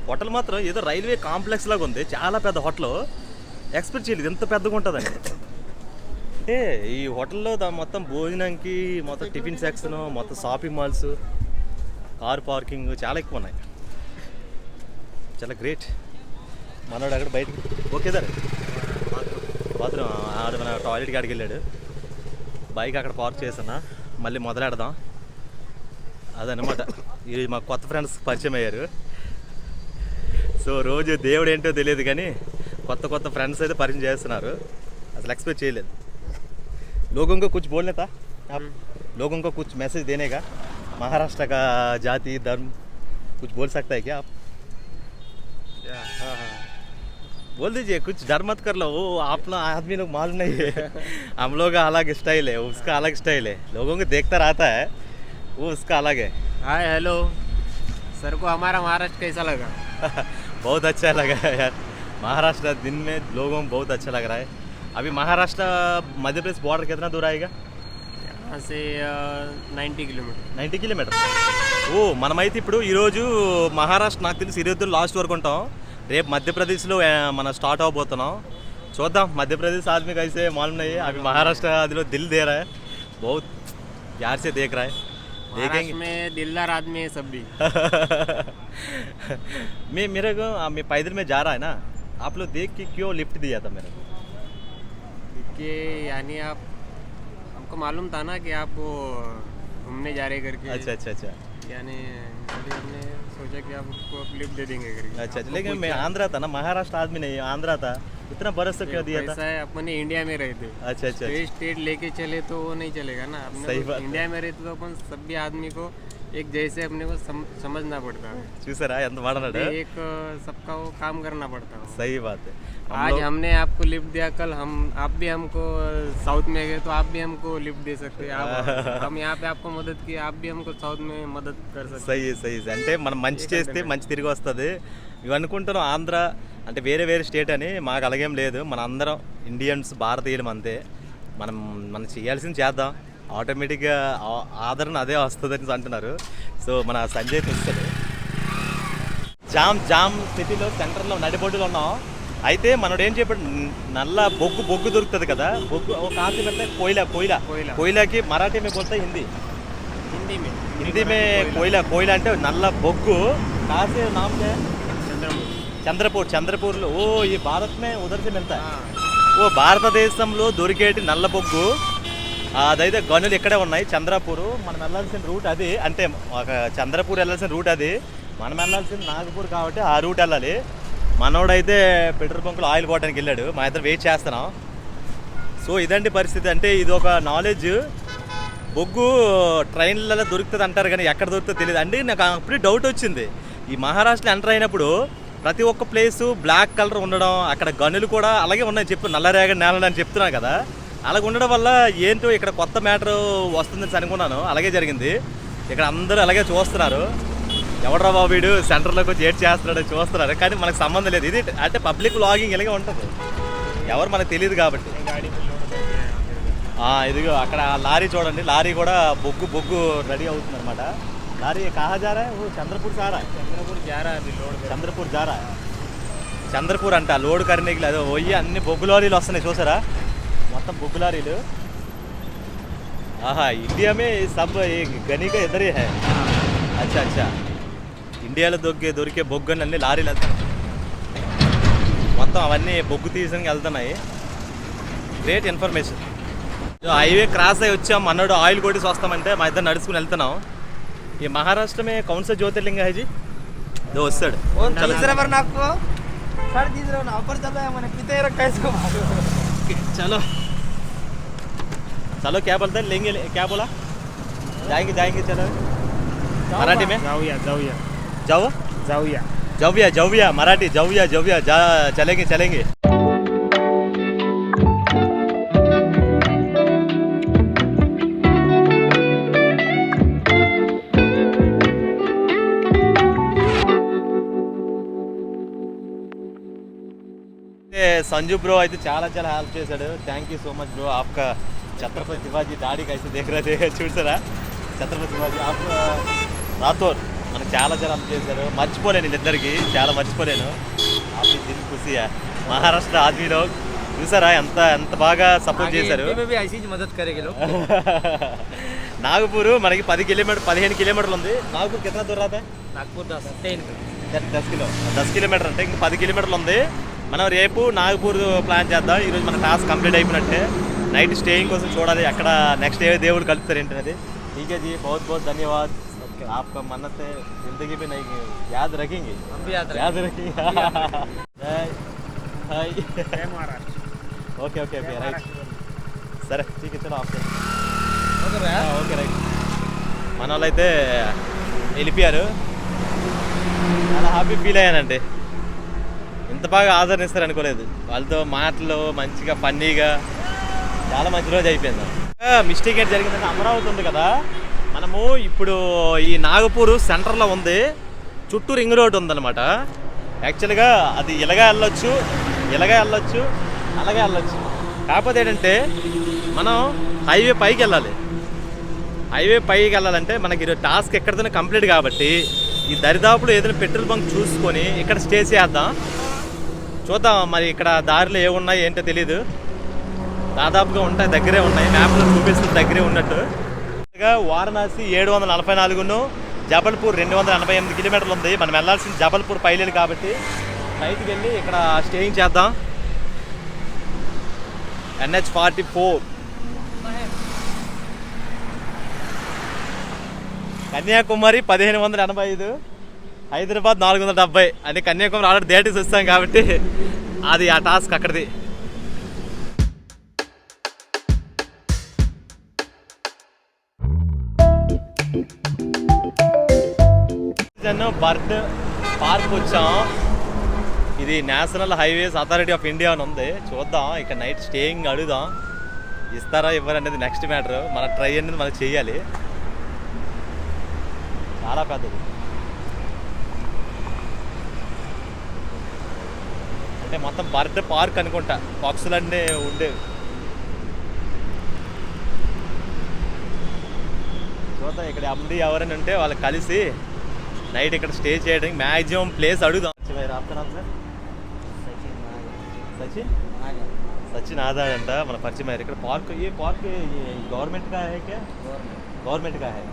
హోటల్ మాత్రం ఏదో రైల్వే కాంప్లెక్స్ లాగా ఉంది, చాలా పెద్ద హోటల్. ఎక్స్పెక్ట్ చేయలేదు ఎంత పెద్దగా ఉంటుందని. అంటే ఈ హోటల్లో మొత్తం భోజనానికి, మొత్తం టిఫిన్ సెక్షన్, మొత్తం షాపింగ్ మాల్స్, కార్ పార్కింగ్ చాలా ఎక్కువ ఉన్నాయి. చాలా గ్రేట్. మనోడు అక్కడ బయటకు ఓకే సార్ బాత్రూమ్ ఆడ మన టాయిలెట్ కాడికి వెళ్ళాడు. బైక్ అక్కడ పార్క్ చేస్తున్నా, మళ్ళీ మొదలెడదాం. అదనమాట, ఇది మా కొత్త ఫ్రెండ్స్ పరిచయం అయ్యారు. సో రోజు దేవుడు ఏంటో తెలియదు కానీ కొత్త ఫ్రెండ్స్ అయితే పరిచయం చేస్తున్నారు. అసలు एक्सपेक्ट చేయలేదు. लोगों को कुछ बोलना था आप, लोगों को कुछ मैसेज देने का, महाराष्ट्र का जाति धर्म कुछ बोल सकता है क्या आप? हाँ बोल दीजिए, कुछ डर मत कर लो, वो अपना आदमी लोग मालूम नहीं है. हम लोग का अलग स्टाइल है, उसका अलग स्टाइल है. लोगों को देखता रहता है, वो उसका अलग है. हाय हेलो सर को हमारा महाराष्ट्र कैसा लगा? बहुत अच्छा लगा यार, महाराष्ट्र दिन में लोगों को बहुत अच्छा लग रहा है. अभी महाराष्ट्र मध्य प्रदेश बॉर्डर कितना दूर आएगा? यहाँ से 90 किलोमीटर. 90 కిలోమీటర్. ఓ మనమైతే ఇప్పుడు ఈరోజు మహారాష్ట్ర నాకు తెలిసి 22 లాస్ట్ వరకు ఉంటాం. రేపు మధ్యప్రదేశ్లో మనం స్టార్ట్ అవబోతున్నాం. చూద్దాం, మధ్యప్రదేశ్ आदमी कैसे मालूम नहीं है, अभी महाराष्ट्र आदमी दिल दे रहा है, बहुत प्यार से देख रहा है. देखेंगे में दिलदार आदमी है सब भी. मेरे को मैं पैदल में जा रहा है ना, आप लोग देख के क्यों लिफ्ट दिया था मेरे को? कि यानी आप हमको मालूम था ना कि आप वो घूमने जा रहे करके. अच्छा यानी अभी हमने सोचा कि आप उसको लिफ्ट दे देंगे करके. अच्छा, लेकिन मैं आंध्रा था ना, महाराष्ट्र आदमी नहीं, आंध्रा था. इतना बरस से क्यों दिया था? ऐसा है, अपने इंडिया में रहे थे. अच्छा स्टेट लेके चले तो वो नहीं चलेगा ना. अपने सही बात है. इंडिया में रहते तो अपन सभी आदमी को एक जैसे अपने को समझना पड़ता है. చూసారా ఎంత మాట్లాడాడు. एक सबका वो काम करना पड़ता है. सही बात है. आज हमने आपको लिफ्ट दिया, कल आप भी हमको साउथ में गए तो आप भी हमको लिफ्ट दे सकते हैं. हम यहाँ पे आपको मदद की, आप भी हमको साउथ में मदद कर सकते हैं. సही అంటే మనం మంచి చేస్తే మంచి తిరిగి వస్తుంది. ఇవి అనుకుంటున్నాం ఆంధ్ర అంటే వేరే స్టేట్ అని, మాకు అలాగేం లేదు. మన అందరం ఇండియన్స్, భారతీయులం అంతే. మనం చేయాల్సింది చేద్దాం, ఆటోమేటిక్గా ఆదరణ అదే వస్తుందని అంటున్నారు. సో మన సంజయ్ వస్తాడు. జామ్ సిటీలో సెంటర్లో నడిబొడ్డులో ఉన్నాం. అయితే మనోడు ఏం చెప్పాడు, నల్ల బొగ్గు దొరుకుతుంది కదా, బొగ్గు ఒక కాకి పెడితే కోయిలాకి మరాఠీ में बोलते हिंदी में कोयला అంటే నల్ల బొగ్గు. కాసే नाम क्या है? చంద్రపూర్. ఓ ఈ భారత్ में उधर से मिलता है. ఓ భారతదేశంలో దొరికేటి నల్ల బొగ్గు అదైతే గనులు ఇక్కడే ఉన్నాయి, చంద్రపూర్. మనం వెళ్ళాల్సిన రూట్ అది, అంటే ఒక చంద్రపూర్ వెళ్ళాల్సిన రూట్ అది, మనం వెళ్ళాల్సిన నాగపూర్ కాబట్టి ఆ రూట్ వెళ్ళాలి. మనోడైతే పెట్రోల్ బంకులో ఆయిల్ పోవడానికి వెళ్ళాడు, మా ఇద్దరు వెయిట్ చేస్తున్నాం. సో ఇదండి పరిస్థితి. అంటే ఇది ఒక నాలెడ్జ్, బొగ్గు ట్రైన్లలో దొరుకుతుంది అంటారు కానీ ఎక్కడ దొరుకుతుందో తెలియదు. అంటే నాకు అప్పుడే డౌట్ వచ్చింది, ఈ మహారాష్ట్రలో ఎంటర్ అయినప్పుడు ప్రతి ఒక్క ప్లేసు బ్లాక్ కలర్ ఉండడం, అక్కడ గనులు కూడా అలాగే ఉన్నాయి. నల్లరేగడి నేలలు అని చెప్తున్నా కదా, అలాగ ఉండడం వల్ల ఏంటో ఇక్కడ కొత్త మ్యాటర్ వస్తుందని అనుకున్నాను. అలాగే జరిగింది. ఇక్కడ అందరూ అలాగే చూస్తున్నారు. ఎవడ్రా బాబు వీడు సెంటర్లోకి వచ్చి ఏడ్ చేస్తున్నాడు చూస్తున్నారు, కానీ మనకు సంబంధం లేదు. ఇది అంటే పబ్లిక్ వ్లాగింగ్ ఇలాగే ఉంటుంది, ఎవరు మనకు తెలియదు కాబట్టి. ఇదిగో అక్కడ లారీ చూడండి, లారీ కూడా బొగ్గు రెడీ అవుతుంది అనమాట. లారీ కహా జారా చంద్రపూర్ సారా చంద్రపూర్ జారా చంద్రపూర్ అంట లోడ్ కర్నీకి అదో పోయి అన్ని బొగ్గు లారీలు వస్తున్నాయి చూసారా, మొత్తం బొగ్గు లారీలు. ఆహా ఇండియా మే సబ్ గనీగా ఇద్దరే హై. అచ్చా అచ్చా ఇండియాలో దొరికే బొగ్గు అన్ని లారీలు వెళ్తున్నాయి మొత్తం, అవన్నీ బొగ్గు తీసుకుని వెళ్తున్నాయి. Great information. హైవే క్రాస్ అయ్యి వచ్చాం, అన్నాడు ఆయిల్ కొట్టేసి వస్తామంటే మా ఇద్దరు నడుచుకుని వెళ్తున్నాం. ఈ మహారాష్ట్ర మే కౌన్ సా జ్యోతిర్లింగ హై జీ దో వస్తాడు. చలో चलो क्या बोलते हैं लेंगे क्या बोला जाएंगे चलो मराठी में जाऊया मराठी जाऊया चलेंगे संजू ब्रो అయితే చాలా హెల్ప్ చేశాడు. Thank you so much bro. आपका छत्रपति शिवाजी दाढ़ी कैसे देख रहे थे చూసారా, ఛత్రపతి శివాజీ ఆప్ రాథోర్ మనకు చాలా హెల్ప్ చేశారు. మర్చిపోలేను వీళ్ళిద్దరికి, చాలా మర్చిపోలేను. ఆపి దిల్ ఖుషియా మహారాష్ట్ర ఆద్మీలో చూసారా ఎంత బాగా సపోర్ట్ చేశారు. నాగపూర్ మనకి 15 కిలోమీటర్లు ఉంది. నాగపూర్ కిतना दूर रहता है? नागपुर 10 కిలోమీటర్ అంటే ఇంకా 10 కిలోమీటర్లు ఉంది. మనం రేపు నాగపూర్ ప్లాన్ చేద్దాం. ఈరోజు మన టాస్క్ కంప్లీట్ అయిపోయినట్టే. నైట్ స్టేయింగ్ కోసం చూడాలి అక్కడ నెక్స్ట్ ఏ దేవుడు కలుపుతారు ఏంటనేది. ठीक है जी, बहुत बहुत धन्यवाद. आपका मन्नत है जिंदगी में नहीं याद रखेंगे, हम भी याद रखेंगे. हाय ఓకే రైట్ సరే ठीक है चलो आपसे ఓకే రైట్. మన వాళ్ళు అయితే వెళ్ళిపోయారు. చాలా హ్యాపీ ఫీల్ అయ్యానండి. ఇంత బాగా ఆదరణిస్తారు అనుకోలేదు. వాళ్ళతో మాటలు మంచిగా ఫన్నీగా చాలా మంచి రోజు అయిపోయింది. మిస్టేక్ ఏంటి జరిగిందంటే అమరావతి ఉంది కదా, మనము ఇప్పుడు ఈ నాగపూర్ సెంటర్లో ఉంది, చుట్టూ రింగ్ రోడ్ ఉందన్నమాట. యాక్చువల్గా అది ఇలాగే వెళ్ళొచ్చు అలాగే వెళ్ళొచ్చు. కాకపోతే ఏంటంటే మనం హైవే పైకి వెళ్ళాలంటే మనకి టాస్క్ ఎక్కడితోనే కంప్లీట్ కాబట్టి ఈ దరిదాపులో ఏదైనా పెట్రోల్ బంక్ చూసుకొని ఇక్కడ స్టే చేద్దాం. చూద్దాం మరి ఇక్కడ దారిలో ఏమున్నాయి ఏంటో తెలీదు. దాదాపుగా ఉంటాయి, దగ్గరే ఉన్నాయి, మ్యాప్లో చూపిస్తుంది దగ్గరే ఉన్నట్టు. వారణాసి 744 జబల్పూర్ 288 కిలోమీటర్లు ఉంది. మనం వెళ్ళాల్సింది జబల్పూర్ పైలేరు కాబట్టి బయటికి వెళ్ళి ఇక్కడ స్టేయింగ్ చేద్దాం. NH44 కన్యాకుమారి 1585, హైదరాబాద్ 470. అంటే కన్యాకుమారి ఆల్రెడీ దేటేసి వస్తాం కాబట్టి అది ఆ టాస్క్ అక్కడిది. బర్డ్ పార్క్ వచ్చాం. ఇది national highways authority of India అని ఉంది. చూద్దాం ఇక్కడ నైట్ స్టేయింగ్ అడుగుదాం, ఇస్తారా ఇవ్వరు అనేది నెక్స్ట్ మ్యాటర్. మన ట్రై అనేది మనం చెయ్యాలి. చాలా పెద్దది, అంటే మొత్తం బర్డ్ పార్క్ అనుకుంటా, పక్షులన్నీ ఉండేవి. చూద్దాం ఇక్కడ అమ్ముడి ఎవరైనా ఉంటే వాళ్ళకి కలిసి నైట్ ఇక్కడ స్టే చేయడానికి మ్యాక్సిమం ప్లేస్ అడుగుదాం. సచిన్ ఆదాడ్ అంట మన పరిచయం అయ్యారు. ఇక్కడ పార్క్ ఈ పార్క్ గవర్నమెంట్ కా హై క్యా? గవర్నమెంట్ కా హై,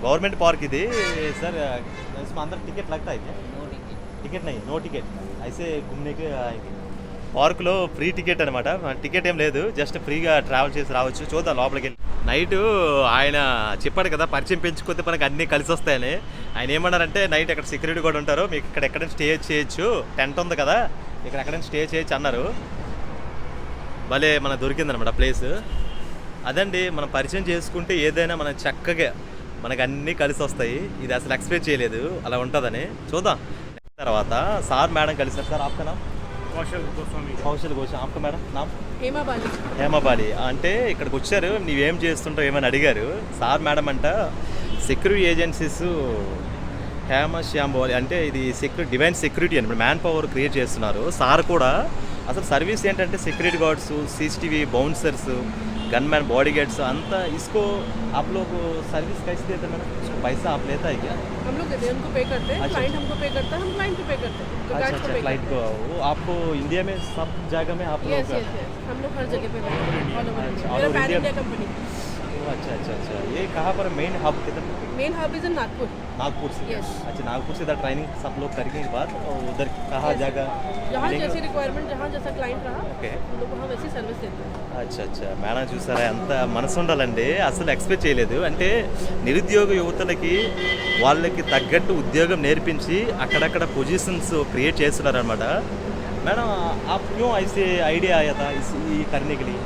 गवर्नमेंट पार्क ఇది सर. इसमें अंदर टिकट लगता है क्या? टिकट नहीं, नो टिकट ऐसे घूमने के आएंगे. పార్కులో ఫ్రీ టికెట్ అనమాట. టికెట్ ఏం లేదు, జస్ట్ ఫ్రీగా ట్రావెల్ చేసి రావచ్చు. చూద్దాం లోపలికి వెళ్ళి. నైట్ ఆయన చెప్పాడు కదా పరిచయం పెంచుకుంటే మనకు అన్నీ కలిసి వస్తాయని. ఆయన ఏమన్నారంటే నైట్ అక్కడ సెక్యూరిటీ కూడా ఉంటారు, మీకు ఇక్కడ ఎక్కడైనా స్టే చేయొచ్చు, టెంట్ ఉంది కదా ఇక్కడ ఎక్కడైనా స్టే చేయొచ్చు అన్నారు. భలే మనకు దొరికిందనమాట ప్లేస్. అదండి మనం పరిచయం చేసుకుంటే ఏదైనా మనం చక్కగా మనకు అన్నీ కలిసి వస్తాయి. ఇది అసలు ఎక్స్పెక్ట్ చేయలేదు అలా ఉంటుందని. చూద్దాం. తర్వాత సార్ మేడం కలిసారు. సార్ ఆప్కా నామ్? कौशल गोस्वामी కౌశల్ ఘోష్ ఆప్కా మేడం నామ్ हेमा बाली హేమబాలి అంటే ఇక్కడికి వచ్చారు నీవేం చేస్తుంటావు ఏమని అడిగారు సార్ మేడం అంట సెక్యూరిటీ ఏజెన్సీస్ శ్యామ్ బాలి అంటే ఇది డివైన్ సెక్యూరిటీ అని మ్యాన్ పవర్ క్రియేట్ చేస్తున్నారు సార్ కూడా అసలు సర్వీస్ ఏంటంటే security guards CCTV bouncers gunman bodyguards अंता इसको आप लोग सर्विस कैसे देते हैं मैडम इसको पैसा आप लेता है क्या हम लोग देते हैं, उनको पे करते हैं, अच्छा। क्लाइंट हमको पे करता है, हम क्लाइंट को पे करते हैं, तो अच्छा गार्ड को अच्छा पे फ्लाइट करते को वो आपको इंडिया में सब जगह में आप हैं। यस लोग यस यस हम लोग हर जगह पे ऑल ओवर अच्छा, इंडिया all मेरा over pan India? India company अच्छा अच्छा अच्छा ये कहाँ पर मेन हब किधर main hub is in Nagpur. Nagpur से Yes. अच्छा नागपुर से इधर ट्रेनिंग सब लोग करने के बाद और उधर कहाँ Yes. जगह जहाँ मिलेंगे? जैसी रिक्वायरमेंट जहाँ जैसा क्लाइंट रहा ఓకే हम लोग वहाँ वैसी सर्विस देते हैं। అచ్చా అచ్చా మేడం చూసారా ఎంత మనసు ఉండాలండి అసలు ఎక్స్పెక్ట్ చేయలేదు అంటే నిరుద్యోగ యువతలకి వాళ్ళకి తగ్గట్టు ఉద్యోగం నేర్పించి అక్కడక్కడ పొజిషన్స్ క్రియేట్ చేస్తున్నారనమాట మేడం आप क्यों ऐसे आइडिया आया था ఈ करने के लिए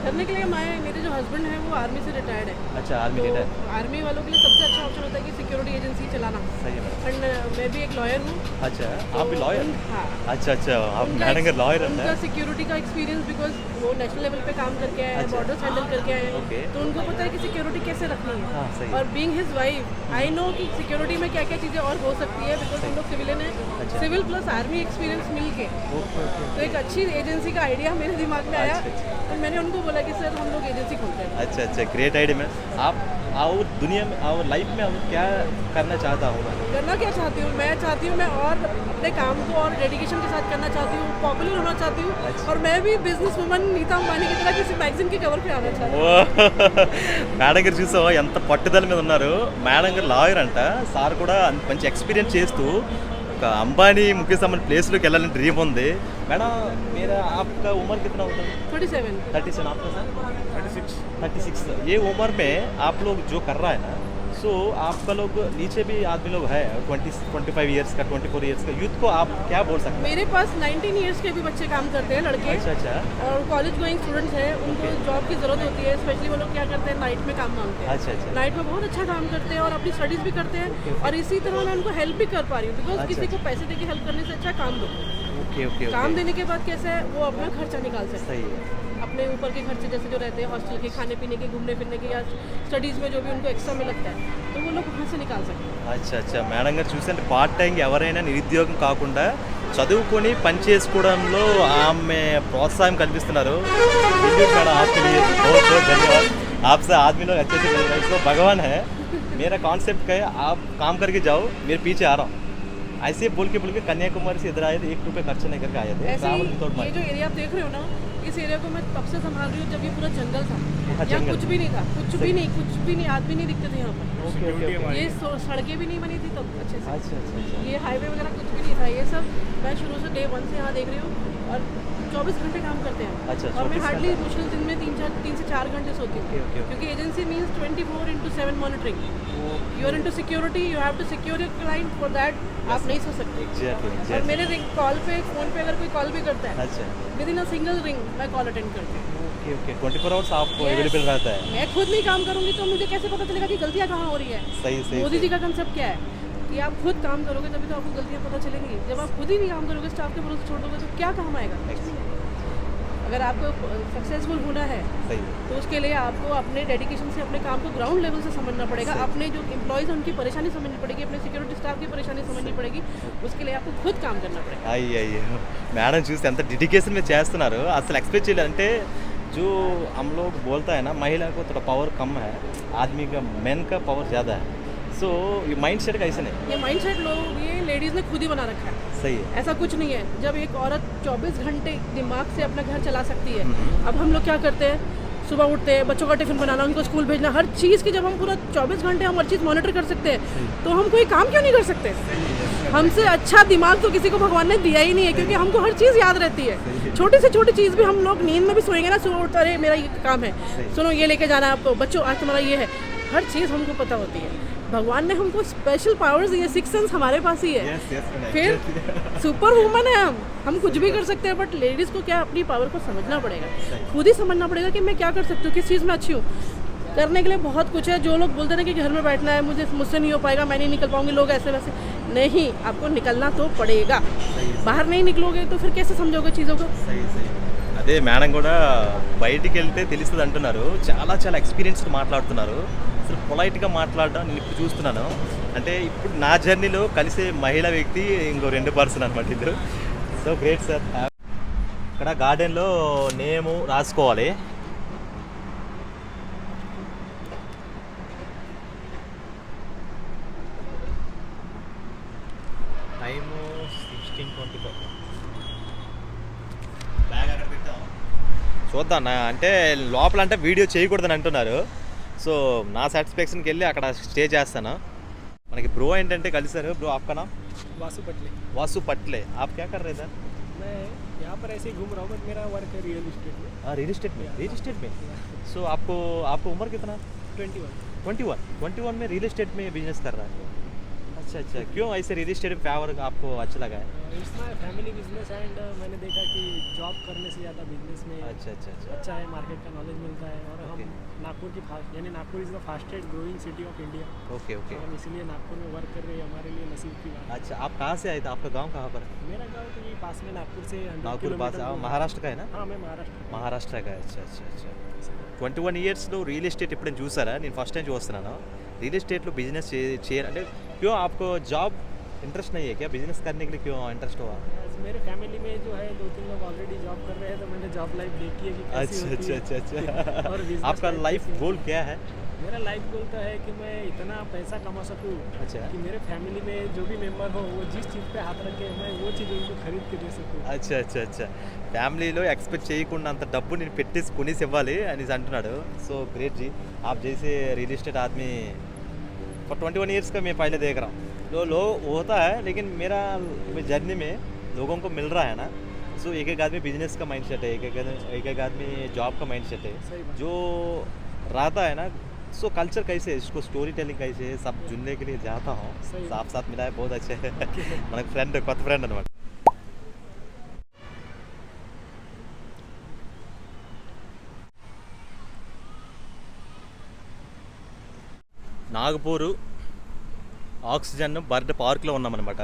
करने के लिए मेरे जो हस्बैंड है वो आर्मी से रिटायर्ड है, अच्छा आर्मी तो रिटायर आर्मी वालों के लिए सबसे अच्छा ऑप्शन होता है कि सिक्योरिटी एजेंसी चलाना। सही है मैडम एंड मैं भी एक लॉयर हूँ। अच्छा तो आप भी लॉयर हाँ अच्छा अच्छा आप उनका मैडम का लॉयर उनका है सिक्योरिटी का एक्सपीरियंस बिकॉज वो नेशनल लेवल पे काम करके आए हैं, अच्छा। बॉर्डर्स हैंडल करके आए Okay. हैं, तो उनको पता है कि सिक्योरिटी कैसे रखनी हाँ, सही है। है। और being his wife I know कि सिक्योरिटी में क्या क्या चीज़ें और हो सकती है, बिकॉज हम लोग सिविलियन है, अच्छा। सिविल प्लस आर्मी एक्सपीरियंस मिल के ओके ओके तो एक अच्छी एजेंसी का आइडिया मेरे दिमाग में आया। अच्छा, तो मैंने उनको बोला कि सर हम लोग एजेंसी खोलते हैं। अच्छा अच्छा ग्रेट आइडिया मैम आप और दुनिया में और लाइफ में आप क्या करना चाहता हूँ मैं करना क्या चाहती हूँ मैं और अपने काम को और डेडिकेशन के साथ करना चाहती हूँ, पॉपुलर होना चाहती हूँ, अच्छा। और मैं भी बिजनेस वुमन नीता अंबानी की तरह किसी मैगजीन के कवर पे आना चाहती हूँ। ఓ మేడం గారు చూసావా ఎంత పట్టుదల మీద ఉన్నారు మేడం గారు లాయర్ అంట సార్ కూడా మంచి ఎక్స్పీరియన్స్ చేస్తూ ఒక అంబానీ ముఖేష్ అంబానీ ప్లేస్లోకి వెళ్ళాలని డ్రీమ్ ఉంది మేడం मेरा आपका उम्र कितना होता है 37 37 आपका सर 36 ये उम्र में आप लोग जो कर रहा है ना सो आपका लोग नीचे भी आदमी लोग है 25 ईयर्स का 24 ईयर्स का यूथ को आप क्या बोल सकते मेरे पास 19 इयर्स के भी बच्चे काम करते हैं, लड़के हैं अच्छा अच्छा और कॉलेज गोइंग स्टूडेंट्स हैं, उनको जॉब की ज़रूरत होती है, स्पेशली वो लोग क्या करते हैं नाइट में काम मांगते हैं, अच्छा अच्छा नाइट में बहुत अच्छा काम करते हैं और अपनी स्टडीज़ भी करते हैं, और इसी तरह मैं उनको हेल्प भी कर पा रही हूँ, बिकॉज अच्छा, किसी को पैसे दे के हेल्प करने से अच्छा काम दो। ओके ओके काम ओके देने के बाद कैसे है वो अपना खर्चा निकाल सकते सही है हैं, अपने ऊपर के खर्चे जैसे जो रहते हैं हॉस्टल के, खाने पीने के, घूमने फिरने के, या स्टडीज़ में जो भी उनको एक्स्ट्रा में लगता है तो वो लोग वहाँ से निकाल सकते हैं। అచ్చా అచ్చా మేడం గారు చూసంటే పార్ట్ టైంకి ఎవరైనా నిరుద్యోగం కాకుండా చదువుకొని పని చేసుకోవడంలో ఆమె ప్రోత్సాహం కల్పిస్తున్నారు Salute मैडम आपके लिए बहुत बहुत धन्यवाद आपसे आदमी लोग अच्छे से मिल रहे हैं तो भगवान है मेरा कॉन्सेप्ट क्या है आप काम करके जाओ मेरे पीछे आ रहा हूँ ऐसे बोल के कन्याकुमारी से इधर आए थे 1 रुपये खर्चा नहीं करके आए थे ऐसे ट्रैवल विदाउट ही ये मनी जो एरिया आप देख रहे हो ना, इस एरिया को मैं तब से संभाल रही हूँ जब ये पूरा जंगल था, हाँ, यहाँ जंगल। कुछ भी नहीं था, कुछ भी नहीं, आदमी नहीं दिखते थे यहाँ पर, ओके ओके ओके ये सड़कें भी नहीं बनी थी तब अच्छे से, अच्छा अच्छा अच्छा ये हाईवे वगैरह कुछ भी नहीं था, ये सब मैं शुरू से डे 1 से यहाँ देख रही हूँ, और 24 घंटे काम करते हैं अच्छा, और मैं 24 हार्डली घंटे। मुश्किल दिन में 3 से 4 घंटे सोती Okay, okay, हूँ, okay. क्योंकि agency means 24/7 monitoring, you are into security, you have to secure your client, for that आप नहीं सो सकते। एग्जैक्टली और एग्जैक्टली मेरे रिंग कॉल पे फ़ोन पे अगर कोई कॉल भी करता है अच्छा with in a single ring मैं कॉल अटेंड करती हूँ। ओके ओके 24 आवर्स आपको Yes. अवेलेबल रहता है मैं खुद नहीं काम करूँगी तो मुझे कैसे पता चलेगा कि गलतियाँ कहाँ हो रही है। सही सही मोदी सही। जी का कंसेप्ट क्या है कि आप खुद काम करोगे तभी तो आपको गलतियाँ पता चलेंगी, जब आप खुद ही नहीं काम करोगे, स्टाफ के भरोसे छोड़ दोगे तो क्या काम आएगा। अगर आपको सक्सेसफुल होना है सही तो उसके लिए आपको अपने डेडिकेशन से अपने काम को ग्राउंड लेवल से समझना पड़ेगा, सही। अपने जो एम्प्लॉयज़ हैं उनकी परेशानी समझनी पड़ेगी, अपने सिक्योरिटी स्टाफ की परेशानी समझनी पड़ेगी, उसके लिए आपको खुद काम करना पड़ेगा। అయ్యయ్యో మేడం చూస్తే ఎంత డెడికేషన్ మీద చేస్తున్నారు అసలు ఎక్స్పెక్ట్ చేయలేదు అంటే जो हम लोग बोलता है ना महिला को थोड़ा पावर कम है आदमी का मेन का पावर ज़्यादा है सो ये माइंड सेट कैसे नहीं ये माइंडसेट लोग ये लेडीज़ ने खुद ही बना रखा है, सही है ऐसा कुछ नहीं है। जब एक औरत 24 घंटे दिमाग से अपना घर चला सकती है, अब हम लोग क्या करते हैं, सुबह उठते हैं, बच्चों का टिफिन बनाना, उनको स्कूल भेजना, हर चीज़ की जब हम पूरा 24 घंटे हम हर चीज़ मॉनिटर कर सकते हैं तो हम कोई काम क्यों नहीं कर सकते। हमसे अच्छा दिमाग तो किसी को भगवान ने दिया ही नहीं है, क्योंकि हमको हर चीज़ याद रहती है, छोटी से छोटी चीज़ भी हम लोग नींद में भी सोएंगे ना, सुबह उठते अरे मेरा ये काम है, सुनो ये लेके जाना आपको, बच्चों आज तुम्हारा ये है, हर चीज़ हमको पता होती है। भगवान ने हमको स्पेशल पावर्स दिए, 6 सेंस हमारे पास ही है, फिर सुपर वुमन है हम कुछ भी कर सकते हैं, बट लेडीज़ को क्या अपनी पावर को समझना पड़ेगा, खुद ही समझना पड़ेगा कि मैं क्या कर सकती हूँ, किस चीज़ में अच्छी हूँ। करने के लिए बहुत कुछ है। जो लोग बोलते हैं ना कि घर में बैठना है, मुझसे नहीं हो पाएगा, मैं नहीं निकल पाऊंगी, लोग ऐसे वैसे, नहीं, आपको निकलना तो पड़ेगा। बाहर नहीं निकलोगे तो फिर कैसे समझोगे चीज़ों को। అదే మేడం కూడా బయటికి వెళ్తే తెలుస్తుంది అంటున్నారు. చాలా చాలా ఎక్స్పీరియన్స్డ్ మాట్లాడుతున్నారు. అసలు పొలైట్గా మాట్లాడడం నేను ఇప్పుడు చూస్తున్నాను. అంటే ఇప్పుడు నా జర్నీలో కలిసే మహిళా వ్యక్తి ఇంకో 2 పర్సన్ అనమాట ఇది. So great sir. ఇక్కడ గార్డెన్లో నేము రాసుకోవాలి. టైము 16:24. బ్యాగ్ అక్కడ పెట్టాం. చూద్దాం అంటే లోపల అంటే వీడియో చేయకూడదని అంటున్నారు. సో నా సాటిస్ఫాక్షన్కి వెళ్ళి అక్కడ స్టే చేస్తాను. మనకి బ్రో ఏంటంటే కలిసారు. బ్రో ఆప్కానా वासु पटले। वासु पटले. आप क्या कर रहे हैं? मैं यहाँ पर ऐसे ही घूम रहा हूँ, बट मेरा वर्क है रियल इस्टेट में। रियल इस्टेट में सो आपको उम्र कितना? 21 में रियल इस्टेट में बिजनेस कर रहा है. अच्छा क्यों ऐसे रियल इस्टेट में फेवर आपको अच्छा लगा है? It's my family business and मैंने देखा कि जॉब करने से ज़्यादा बिजनेस में अच्छा है, मार्केट का नॉलेज मिलता है। और हम नागपुर की यानी Nagpur is the fastest growing city of India. Okay हम इसीलिए नागपुर में वर्क कर रहे हैं, हमारे लिए नसीब की बात। अच्छा, आप कहाँ से आए थे? आपका गांव कहाँ पर है? मेरा गाँव तो यही पास में नागपुर से 100 नागपुर पास. किलोमीटर दूर है। महाराष्ट्र का है ना? हाँ, मैं महाराष्ट्र का है. अच्छा 21 ఇయర్స్లో రియల్ ఎస్టేట్ ఎప్పుడైనా చూసారా? నేను ఫస్ట్ టైం చూస్తున్నాను. రియల్ ఎस्टेट बिजनेस అంటే क्यों आपको जॉब इंटरेस्ट नहीं है क्या? बिजनेस करने के लिए क्यों इंटरेस्ट हुआ? मेरे फैमिली में जो है 2-3 लोग ऑलरेडी जॉब कर रहे हैं, तो मैंने जॉब लाइफ देखी है कि कैसी होती है। अच्छा. और business आपका life लाइफ कैसी है? गोल क्या है? मेरा लाइफ गोल तो है कि मैं इतना पैसा कमा सकूं अच्छा. कि मेरे फैमिली में जो भी मेंबर हो वो जिस चीज़ पे हाथ रखे मैं वो चीज़ उनको खरीद के दे सकूं। अच्छा. ఫ్యామిలీలో ఎక్స్పెక్ట్ చేయకుండా అంత డబ్బు నేను పెట్టేసి కొనేసి ఇవ్వాలి అనేసి అంటున్నాడు. సో గ్రేట్ जी. आप जैसे रियल एस्टेट आदमी फॉर 21 ईयर्स का मैं पहले देख रहा हूँ. लो होता है, लेकिन मेरा जर्नी में लोगों को मिल रहा है ना. सो एक आदमी बिजनेस का माइंड सेट है, एक आदमी जॉब का माइंड सेट है. जो रहता है ना, सो कल्चर कैसे है, इसको स्टोरी टेलिंग कैसे है, सब जुड़ने के लिए जाता हूँ. साथ मिला है, बहुत अच्छे है. మనకు ఫ్రెండ్, కొత్త ఫ్రెండ్ అనమాట. నాగపూరు ఆక్సిజన్ బర్డ్ పార్క్లో ఉన్నామన్నమాట.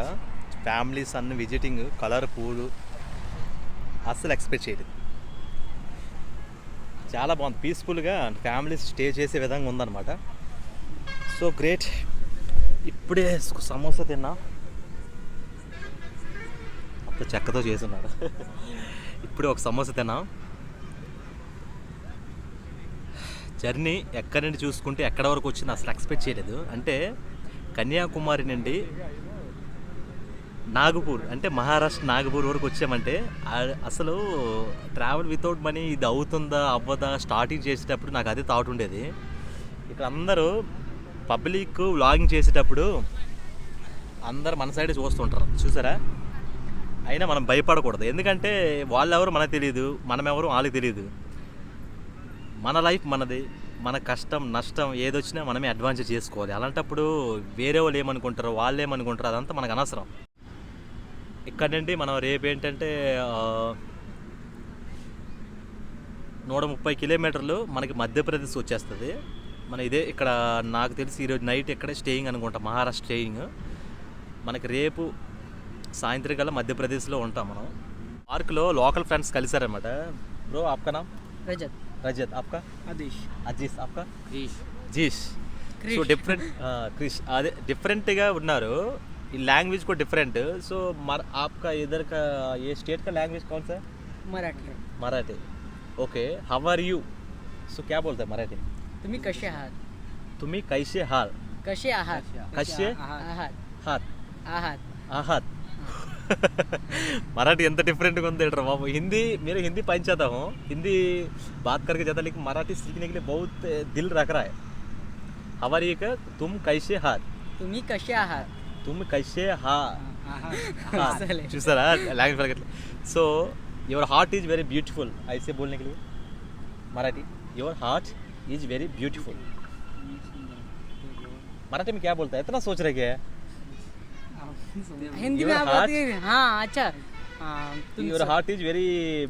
ఫ్యామిలీస్ అన్ని విజిటింగ్, కలర్ పూలు అస్సలు ఎక్స్పెక్ట్ చేయలేదు. చాలా బాగుంది, పీస్ఫుల్గా ఫ్యామిలీస్ స్టే చేసే విధంగా ఉందన్నమాట. So great. ఇప్పుడే సమోసా తిన్నా, అప్పుడు చెక్కతో చేస్తున్నాడు. ఇప్పుడే ఒక సమోసా తిన్నా. జర్నీ ఎక్కడి నుండి చూసుకుంటే ఎక్కడ వరకు వచ్చింది అసలు ఎక్స్పెక్ట్ చేయలేదు. అంటే కన్యాకుమారి నుండి నాగపూర్, అంటే మహారాష్ట్ర నాగపూర్ వరకు వచ్చామంటే అసలు ట్రావెల్ వితౌట్ మనీ ఇది అవుతుందా అవ్వదా స్టార్టింగ్ చేసేటప్పుడు నాకు అదే థాట్ ఉండేది. ఇక్కడ అందరూ పబ్లిక్ వ్లాగింగ్ చేసేటప్పుడు అందరు మన సైడ్ చూస్తుంటారు, చూసారా? అయినా మనం భయపడకూడదు, ఎందుకంటే వాళ్ళెవరు మనకు తెలియదు, మనమెవరు వాళ్ళకి తెలియదు. మన లైఫ్ మనది, మన కష్టం నష్టం ఏదొచ్చినా మనమే అడ్వాన్స్ చేసుకోవాలి. అలాంటప్పుడు వేరే వాళ్ళు ఏమనుకుంటారో, వాళ్ళు ఏమనుకుంటారో అదంతా మనకు అనవసరం. ఇక్కడ నుండి మనం రేపు ఏంటంటే 130 కిలోమీటర్లు మనకి మధ్యప్రదేశ్ వచ్చేస్తుంది. మన ఇదే ఇక్కడ నాకు తెలిసి ఈరోజు నైట్ ఎక్కడే స్టేయింగ్ అనుకుంటా, మహారాష్ట్ర స్టేయింగ్. మనకి రేపు సాయంత్రం కల్లా మధ్యప్రదేశ్లో ఉంటాం మనం. పార్క్లో లోకల్ ఫ్రెండ్స్ కలిసారనమాట. బ్రో ఆప్కా నామ్? रजत. आपका? अजीश. आपका? जीश. సో డిఫరెంట్ క్రిష్, అదే డిఫరెంట్గా ఉన్నారు. ఈ లాంగ్వేజ్ కూడా డిఫరెంट. सो आपका इधर का ये स्टेट का लैंग्वेज कौन सा है? Marathi. Okay. How are you? So क्या बोलते हैं मराठी? तुम्ही कसे आहात? कसे आहात. मराठी ఎంత डिफरेंट ఉంది रे बाबू. हिंदी मेरे हिंदी पहुंच जाता हूँ, हिंदी बात करके जाता, लेकिन मराठी सीखने के लिए बहुत दिल रख रहा है. हमारी एक तुम कैसे आहात. చూసారా లాంగ్వేజ్ ఫరక్. So your heart is very beautiful ऐसे बोलने के लिए Marathi. Your heart is very beautiful. Marathi में क्या बोलता है? इतना सोच रहे क्या है? हिंदी में आप बोलते हैं? हाँ, अच्छा. Your heart is very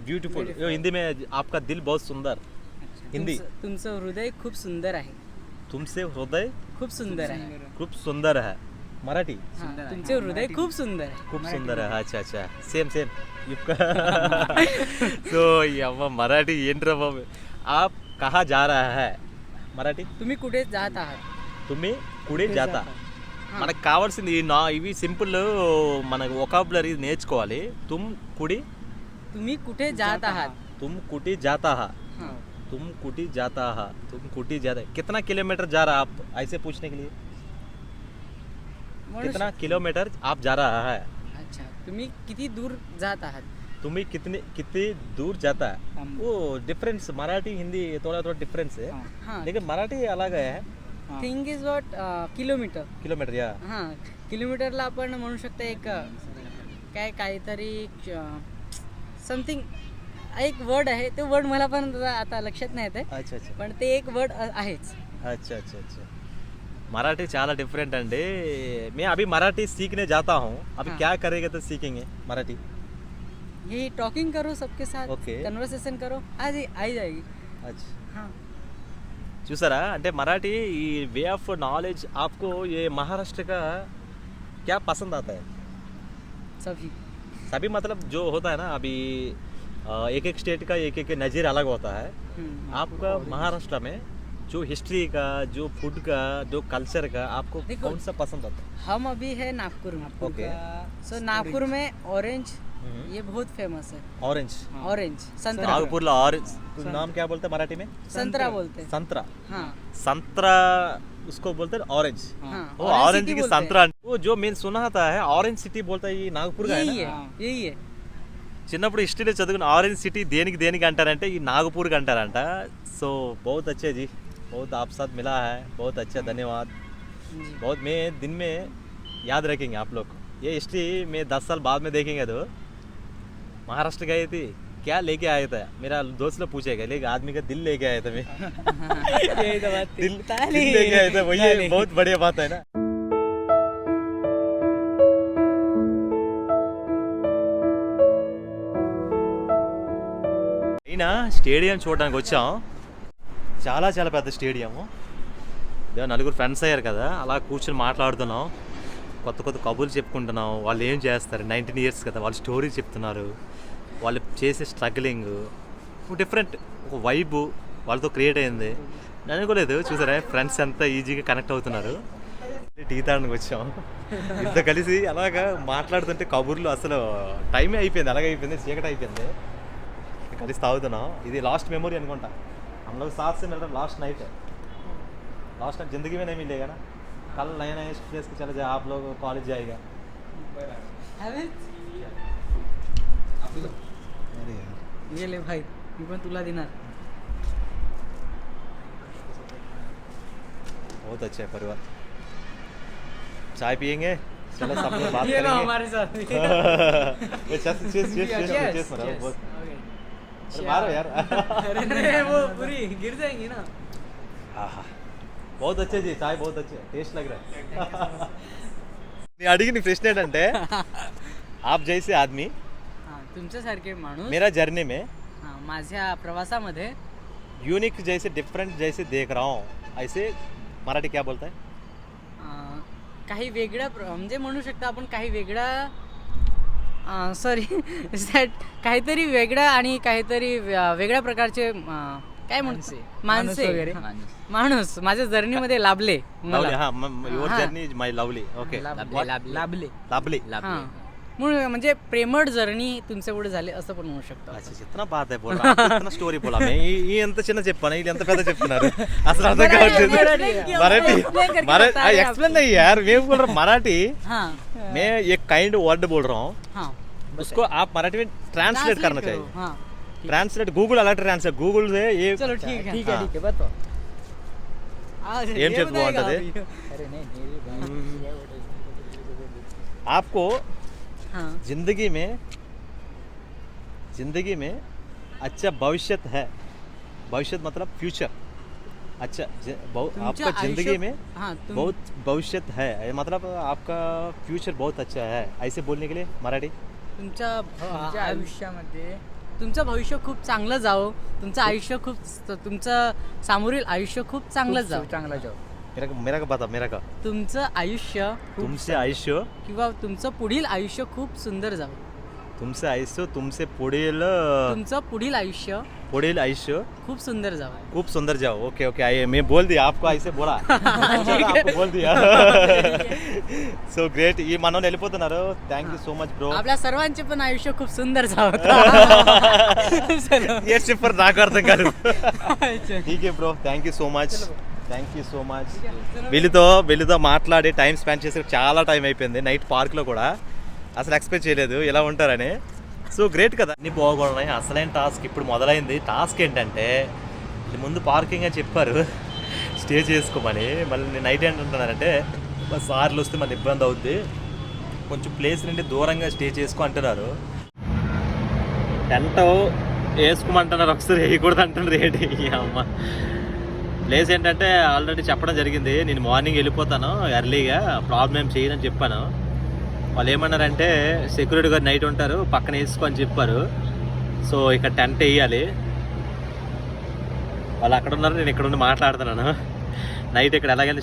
beautiful. Hindi में आपका दिल बहुत सुंदर. हिंदी तुमचं हृदय खूप सुंदर आहे. तुमचे हृदय खूप सुंदर आहे. खूप सुंदर है मराठी हां, तुमचे हृदय खूप सुंदर आहे. खूप सुंदर है अच्छा अच्छा सेम सेम సో అమ్మ మరాఠీ ఏంట్రా బాబు आप कहाँ जा रहा है మరాఠీ तुम्ही कुठे जात आहात? తుమ్మి కుడి జాత మనకు కావాల్సింది ఇవి సింపుల్ మనకు ఒకాబులరీ నేర్చుకోవాలి తుమ్ కుడి तुम्ही कुठे जात आहात? तुम कुटी जाता है हां. तुम कुटी जाता है तुम कुटी जाता है कितना किलोमीटर जा रहा आप ऐसे पूछने के लिए म्हणू कितना किलोमीटर आप जा रहा है अच्छा, तुम्ही किती दूर जात आहात? तुम्हें कितनी दूर जाता है वो डिफरेंस मराठी हिंदी थोड़ा थोड़ा डिफरेंस है हां. लेकिन मराठी अलग है thing is what kilometre. Kilometre या हां, किलोमीटरला आपण म्हणू शकतो एक काहीतरी समथिंग एक वर्ड आहे. ते वर्ड मला पण आता लक्षात नाही येत आहे, अच्छा अच्छा पण ते एक वर्ड आहेच. अच्छा अच्छा अच्छा मराठी చాలా డిఫరెంట్ అండి मैं अभी मराठी सीखने जाता हूँ अभी हाँ. क्या करेंगे तो सीखेंगे मराठी ये टॉकिंग करो सबके साथ, Okay. कन्वर्सेशन करो, आज आई जाएगी. अच्छा हाँ. చూసారా అంటే మరాఠీ ఈ వే ఆఫ్ नॉलेज आपको ये महाराष्ट्र का क्या पसंद आता है सभी. सभी मतलब जो होता है ना अभी एक एक स्टेट का एक एक नज़र अलग होता है आपका महाराष्ट्र में जो हिस्ट्री का जो फूड का जो कल्चर का आपको देखो, कौन सा पसंद आता है हम अभी है नागपुर में. ओके सो नागपुर में ऑरेंज ये बहुत फेमस है. ऑरेंज ऑरेंज संतरा. नागपुरला ऑरेंज नाम क्या बोलते हैं मराठी में संतरा बोलते हैं. संतरा हाँ. संतरा उसको बोलते हैं ऑरेंज हाँ. वो Orange ऑरेंज city की बोलते संतरा वो जो मैं सुना था है ऑरेंज सिटी बोलता है ये नागपुर का हैं. है यही ना है, यही है. చిన్నప్పుడు హిస్టరీలో చదువుకున్న ఆరెంజ్ సిటీ దేనికి దేనికి అంటారంటే ఈ నాగపూర్కి అంటారంట సో बहुत अच्छे जी बहुत आप साथ मिला है बहुत अच्छा धन्यवाद जी. बहुत मैं दिन में याद रखेंगे आप लोग ये हिस्ट्री में 10 साल बाद में देखेंगे तो महाराष्ट्र गए थे क्या लेके आया था मेरा दोस्त लोग पूछेगा लेकिन आदमी का दिल लेके आया था मैं यही तो बात थी. दिल लेके आया था वही बहुत बढ़िया बात है ना అయినా స్టేడియం చూడడానికి వచ్చాం చాలా చాలా పెద్ద స్టేడియము నలుగురు ఫ్రెండ్స్ అయ్యారు కదా అలా కూర్చొని మాట్లాడుతున్నాం కొత్త కొత్త కబుర్లు చెప్పుకుంటున్నాం వాళ్ళు ఏం చేస్తారు 19 ఇయర్స్ కదా వాళ్ళ స్టోరీ చెప్తున్నారు వాళ్ళు చేసే స్ట్రగ్లింగ్ డిఫరెంట్ ఒక వైబ్ వాళ్ళతో క్రియేట్ అయింది నేను అనుకోలేదు చూసారా ఫ్రెండ్స్ అంతా ఈజీగా కనెక్ట్ అవుతున్నారు టీ తాగడానికి వచ్చాం ఇంత కలిసి అలాగా మాట్లాడుతుంటే కబుర్లు అసలు టైమే అయిపోయింది అలాగే అయిపోయింది చీకటి అయిపోయింది కలిసి తాగుతున్నాం ఇది లాస్ట్ मेमोरी అనుకుంటా हम लोग साथ से मिल रहे लास्ट नाइट है लास्ट नाइट ज़िंदगी में नहीं मिलेगा ना कल नए नए प्लेस के चले जाए आप लोग कॉलेज जाएगा ये ले भाई, मी पण तुला देणार. बहुत अच्छा है परिवार चाय पियेंगे चलो सब लोग बात ये लो करेंगे हमारे साथ. चेस मारो यार अरे वो पूरी गिर जाएंगी ना. आहा बहुत अच्छे जी चाय बहुत अच्छे टेस्ट लग रहा है నేను అడిగిన ప్రశ్న ఏంటంటే आप जैसे आदमी हां, तुमच्यासारखे माणूस मेरा जर्नी में हां, माझ्या प्रवासामध्ये यूनिक जैसे डिफरेंट जैसे देख रहा हूँ ऐसे मराठी क्या बोलता है काही वेगळ्या म्हणजे म्हणू शकता आपण काही वेगळा सॉरी काहीतरी वेगळा आणि काहीतरी वेगळ्या प्रकारचे काय म्हणतो माणसे वगैरे. माणूस माझ्या जर्नीमध्ये लाभले मला. लवली हाँ योर हाँ. जर्नी माय लवली ओके लाभले लवली हां. म्हणून म्हणजे प्रेमळ जर्नी तुमच्या पुढे झाले असं पण म्हणू शकतो. अच्छा చిన్న బాధ बोल रहा हूं చిన్న స్టోరీ बोला मैं ఈ ఎంత చిన్న చెప్పాను ఇది ఎంత పెద్ద చెప్తున్నారు అసలు అర్థం కావట్లేదు मराठी एक्सप्लेन नहीं यार मैं बोल रहा हूं मराठी हां मैं एक काइंड वर्ड बोल रहा हूँ हां उसको आप मराठी में ट्रांसलेट करना चाहिए हां translate Google alert translate Google से ये चलो ठीक है ठीक है ठीक है बताओ. आज ఏం ये చెప్తూ बताएगा బాగుంటది अभी. अरे नहीं मेरी आपको हाँ जिंदगी में अच्छा भविष्य है भविष्य मतलब फ्यूचर अच्छा तुमच्या आपका जिंदगी आयुष्य- में हाँ बहुत भविष्य है मतलब आपका फ्यूचर बहुत अच्छा है ऐसे बोलने के लिए मराठी तुमच्या तुमच्या आयुष्यामध्ये तुमचं भविष्य खूप चांगलं जावं, तुमचं आयुष्य तुमचं सामोरील आयुष्य खूप चांगलं जावं. चांगला जाओ. मेरा का बता, मेरा का. तुमचं आयुष्य तुमचे आयुष्य, किंवा तुमचं पुढील आयुष्य खूप सुंदर जावं. तुमचे आयुष्य, तुमचे पुढील तुमचं पुढील आयुष्य खूप सुंदर जावं. खूप सुंदर जाओ. ओके ओके, आइए, मैं बोल दिया आपको, ऐसे बोला. आपको बोल दिया. So great. ఈ మనం వెళ్ళిపోతున్నారు. Thank you so much bro. आपल्या सर्वांचे पण आयुष्य खूप सुंदर जावं. ఏ షిఫర్ నాకు అర్థం కాదు. ఠీక్ bro, thank you so much. వీళ్ళతో మాట్లాడి టైం స్పెండ్ చేసి చాలా టైం అయిపోయింది. నైట్ పార్క్లో కూడా అసలు ఎక్స్పెక్ట్ చేయలేదు ఇలా ఉంటారని. సో గ్రేట్ కదా. అన్ని బాగున్నాయి. అసలైన టాస్క్ ఇప్పుడు మొదలైంది. టాస్క్ ఏంటంటే ముందు పార్కింగ్ అని చెప్పారు స్టే చేసుకోమని. మళ్ళీ నేను నైట్ ఏంటంటున్నానంటే సార్లు వస్తే మన ఇబ్బంది అవుద్ది, కొంచెం ప్లేస్ నుండి దూరంగా స్టే చేసుకో అంటున్నారు. టెంట్ వేసుకోమంటున్నారు, ఒకసారి వేయకూడదు అంటున్నారు. ఏంటి అమ్మ. ప్లేస్ ఏంటంటే ఆల్రెడీ చెప్పడం జరిగింది, నేను మార్నింగ్ వెళ్ళిపోతాను ఎర్లీగా, ప్రాబ్లం ఏం చేయనని చెప్పాను. వాళ్ళు ఏమన్నారంటే సెక్యూరిటీ గారు నైట్ ఉంటారు, పక్కన వేసుకో అని చెప్పారు. సో ఇక్కడ టెంట్ వేయాలి. వాళ్ళు అక్కడ ఉన్నారు, నేను ఇక్కడ ఉండి మాట్లాడుతున్నాను. నైట్ ఇక్కడ ఎలాగైనా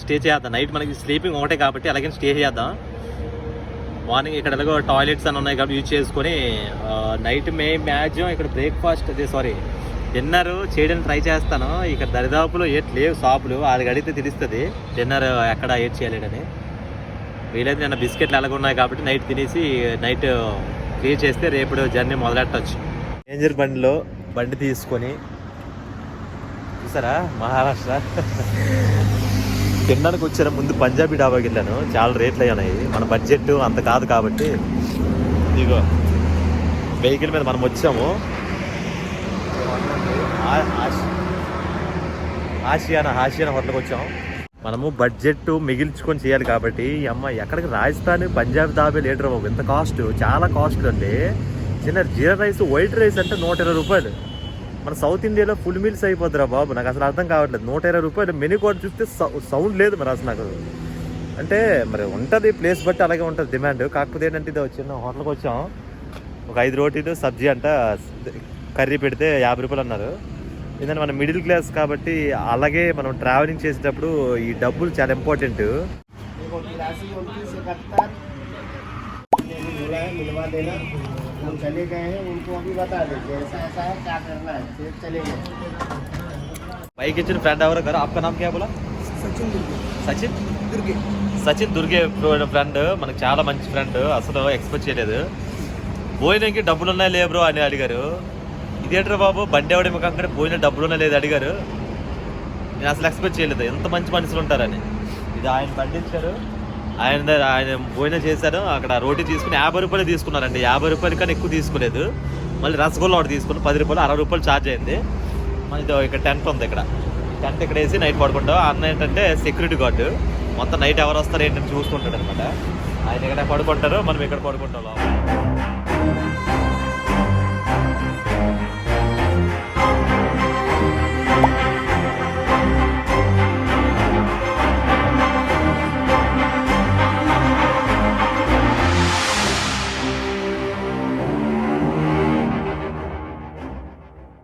స్టే చేద్దాం. నైట్ మనకి స్లీపింగ్ ఒకటే కాబట్టి ఎలాగైనా స్టే చేద్దాం. మార్నింగ్ ఇక్కడ ఎలాగో టాయిలెట్స్ అని ఉన్నాయి కాబట్టి యూజ్ చేసుకొని నైట్ మ్యాక్సిమం ఇక్కడ బ్రేక్ఫాస్ట్ డిన్నర్ చేయడానికి ట్రై చేస్తాను. ఇక్కడ దరిదాపులో లేవు షాపులు, అది అడిగితే తెలుస్తుంది డిన్నర్ ఎక్కడ చేయాలని. వీలైతే నిన్న బిస్కెట్లు ఎలాగ ఉన్నాయి కాబట్టి నైట్ తినేసి నైట్ క్లియర్ చేస్తే రేపు జర్నీ మొదలెట్టచ్చు. రేంజర్ బండి తీసుకొని చూసారా మహారాష్ట్ర తినడానికి వచ్చాను. ముందు పంజాబీ డాబాకి వెళ్ళాను, చాలా రేట్లు అయ్యాయి. మన బడ్జెట్ అంత కాదు కాబట్టి ఇదిగో వెహికల్ మీద మనం వచ్చాము. ఆసియానా హోటల్కి వచ్చాము. మనము బడ్జెట్ మిగిల్చుకొని చేయాలి కాబట్టి అమ్మ ఎక్కడికి రాజస్థాన్ పంజాబ్ దాబే లీటర్ బాబు ఎంత కాస్ట్, చాలా కాస్ట్ అండి. చిన్న జీరా రైస్ వైట్ రైస్ అంటే 120 రూపాయలు. మన సౌత్ ఇండియాలో ఫుల్ మీల్స్ అయిపోద్దిరా బాబు, నాకు అసలు అర్థం కావట్లేదు. 120 రూపాయలు. మెనూ కోడ్ చూస్తే సౌండ్ లేదు మరి అసలు నాకు. అంటే మరి ఉంటుంది ప్లేస్ బట్టి అలాగే ఉంటుంది డిమాండ్. కాకపోతే ఏంటంటే ఇది చిన్న హోటల్కి వచ్చాం, ఒక 5 రోటీలు సబ్జీ అంట కర్రీ పెడితే 50 రూపాయలు అన్నారు. ఏంటంటే మనం మిడిల్ క్లాస్ కాబట్టి అలాగే మనం ట్రావెలింగ్ చేసేటప్పుడు ఈ డబ్బులు చాలా ఇంపార్టెంట్. పైకి ఇచ్చిన ఫ్రెండ్ ఎవరు గారు? ఆప్కా నామ్ క్యా బోలా? సచిన్ దుర్గే ఫ్రెండ్, మనకు చాలా మంచి ఫ్రెండ్. అసలు ఎక్స్పెక్ట్ చేయలేదు. భోజనంకి డబ్బులు ఉన్నాయా లే బ్రో అని అడిగారు. ఇదేంటారు బాబు బండి ఎవడే మీకు అక్కడ భోజనం డబ్బులు ఉన్నా లేదు అడిగారు. నేను అసలు ఎక్స్పెక్ట్ చేయలేదు ఎంత మంచి మనుషులు ఉంటారని. ఇది ఆయన బండి ఇచ్చారు, ఆయన భోజనం చేశారు. అక్కడ రోటీ తీసుకుని 50 రూపాయలు తీసుకున్నారండి. 50 రూపాయల కన్నా ఎక్కువ తీసుకోలేదు. మళ్ళీ రసగుల్లా ఒకటి తీసుకుని 10 రూపాయలు, 60 రూపాయలు ఛార్జ్ అయింది. మనది ఇక్కడ టెంట్ ఉంది. టెంట్ ఇక్కడ వేసి నైట్ పడుకుంటాం. అన్న ఏంటంటే సెక్యూరిటీ గార్డు, మొత్తం నైట్ ఎవరు వస్తారు ఏంటంటే చూసుకుంటాడు అనమాట. ఆయన ఇక్కడ పడుకుంటారు, మనం ఇక్కడ పడుకుంటాం.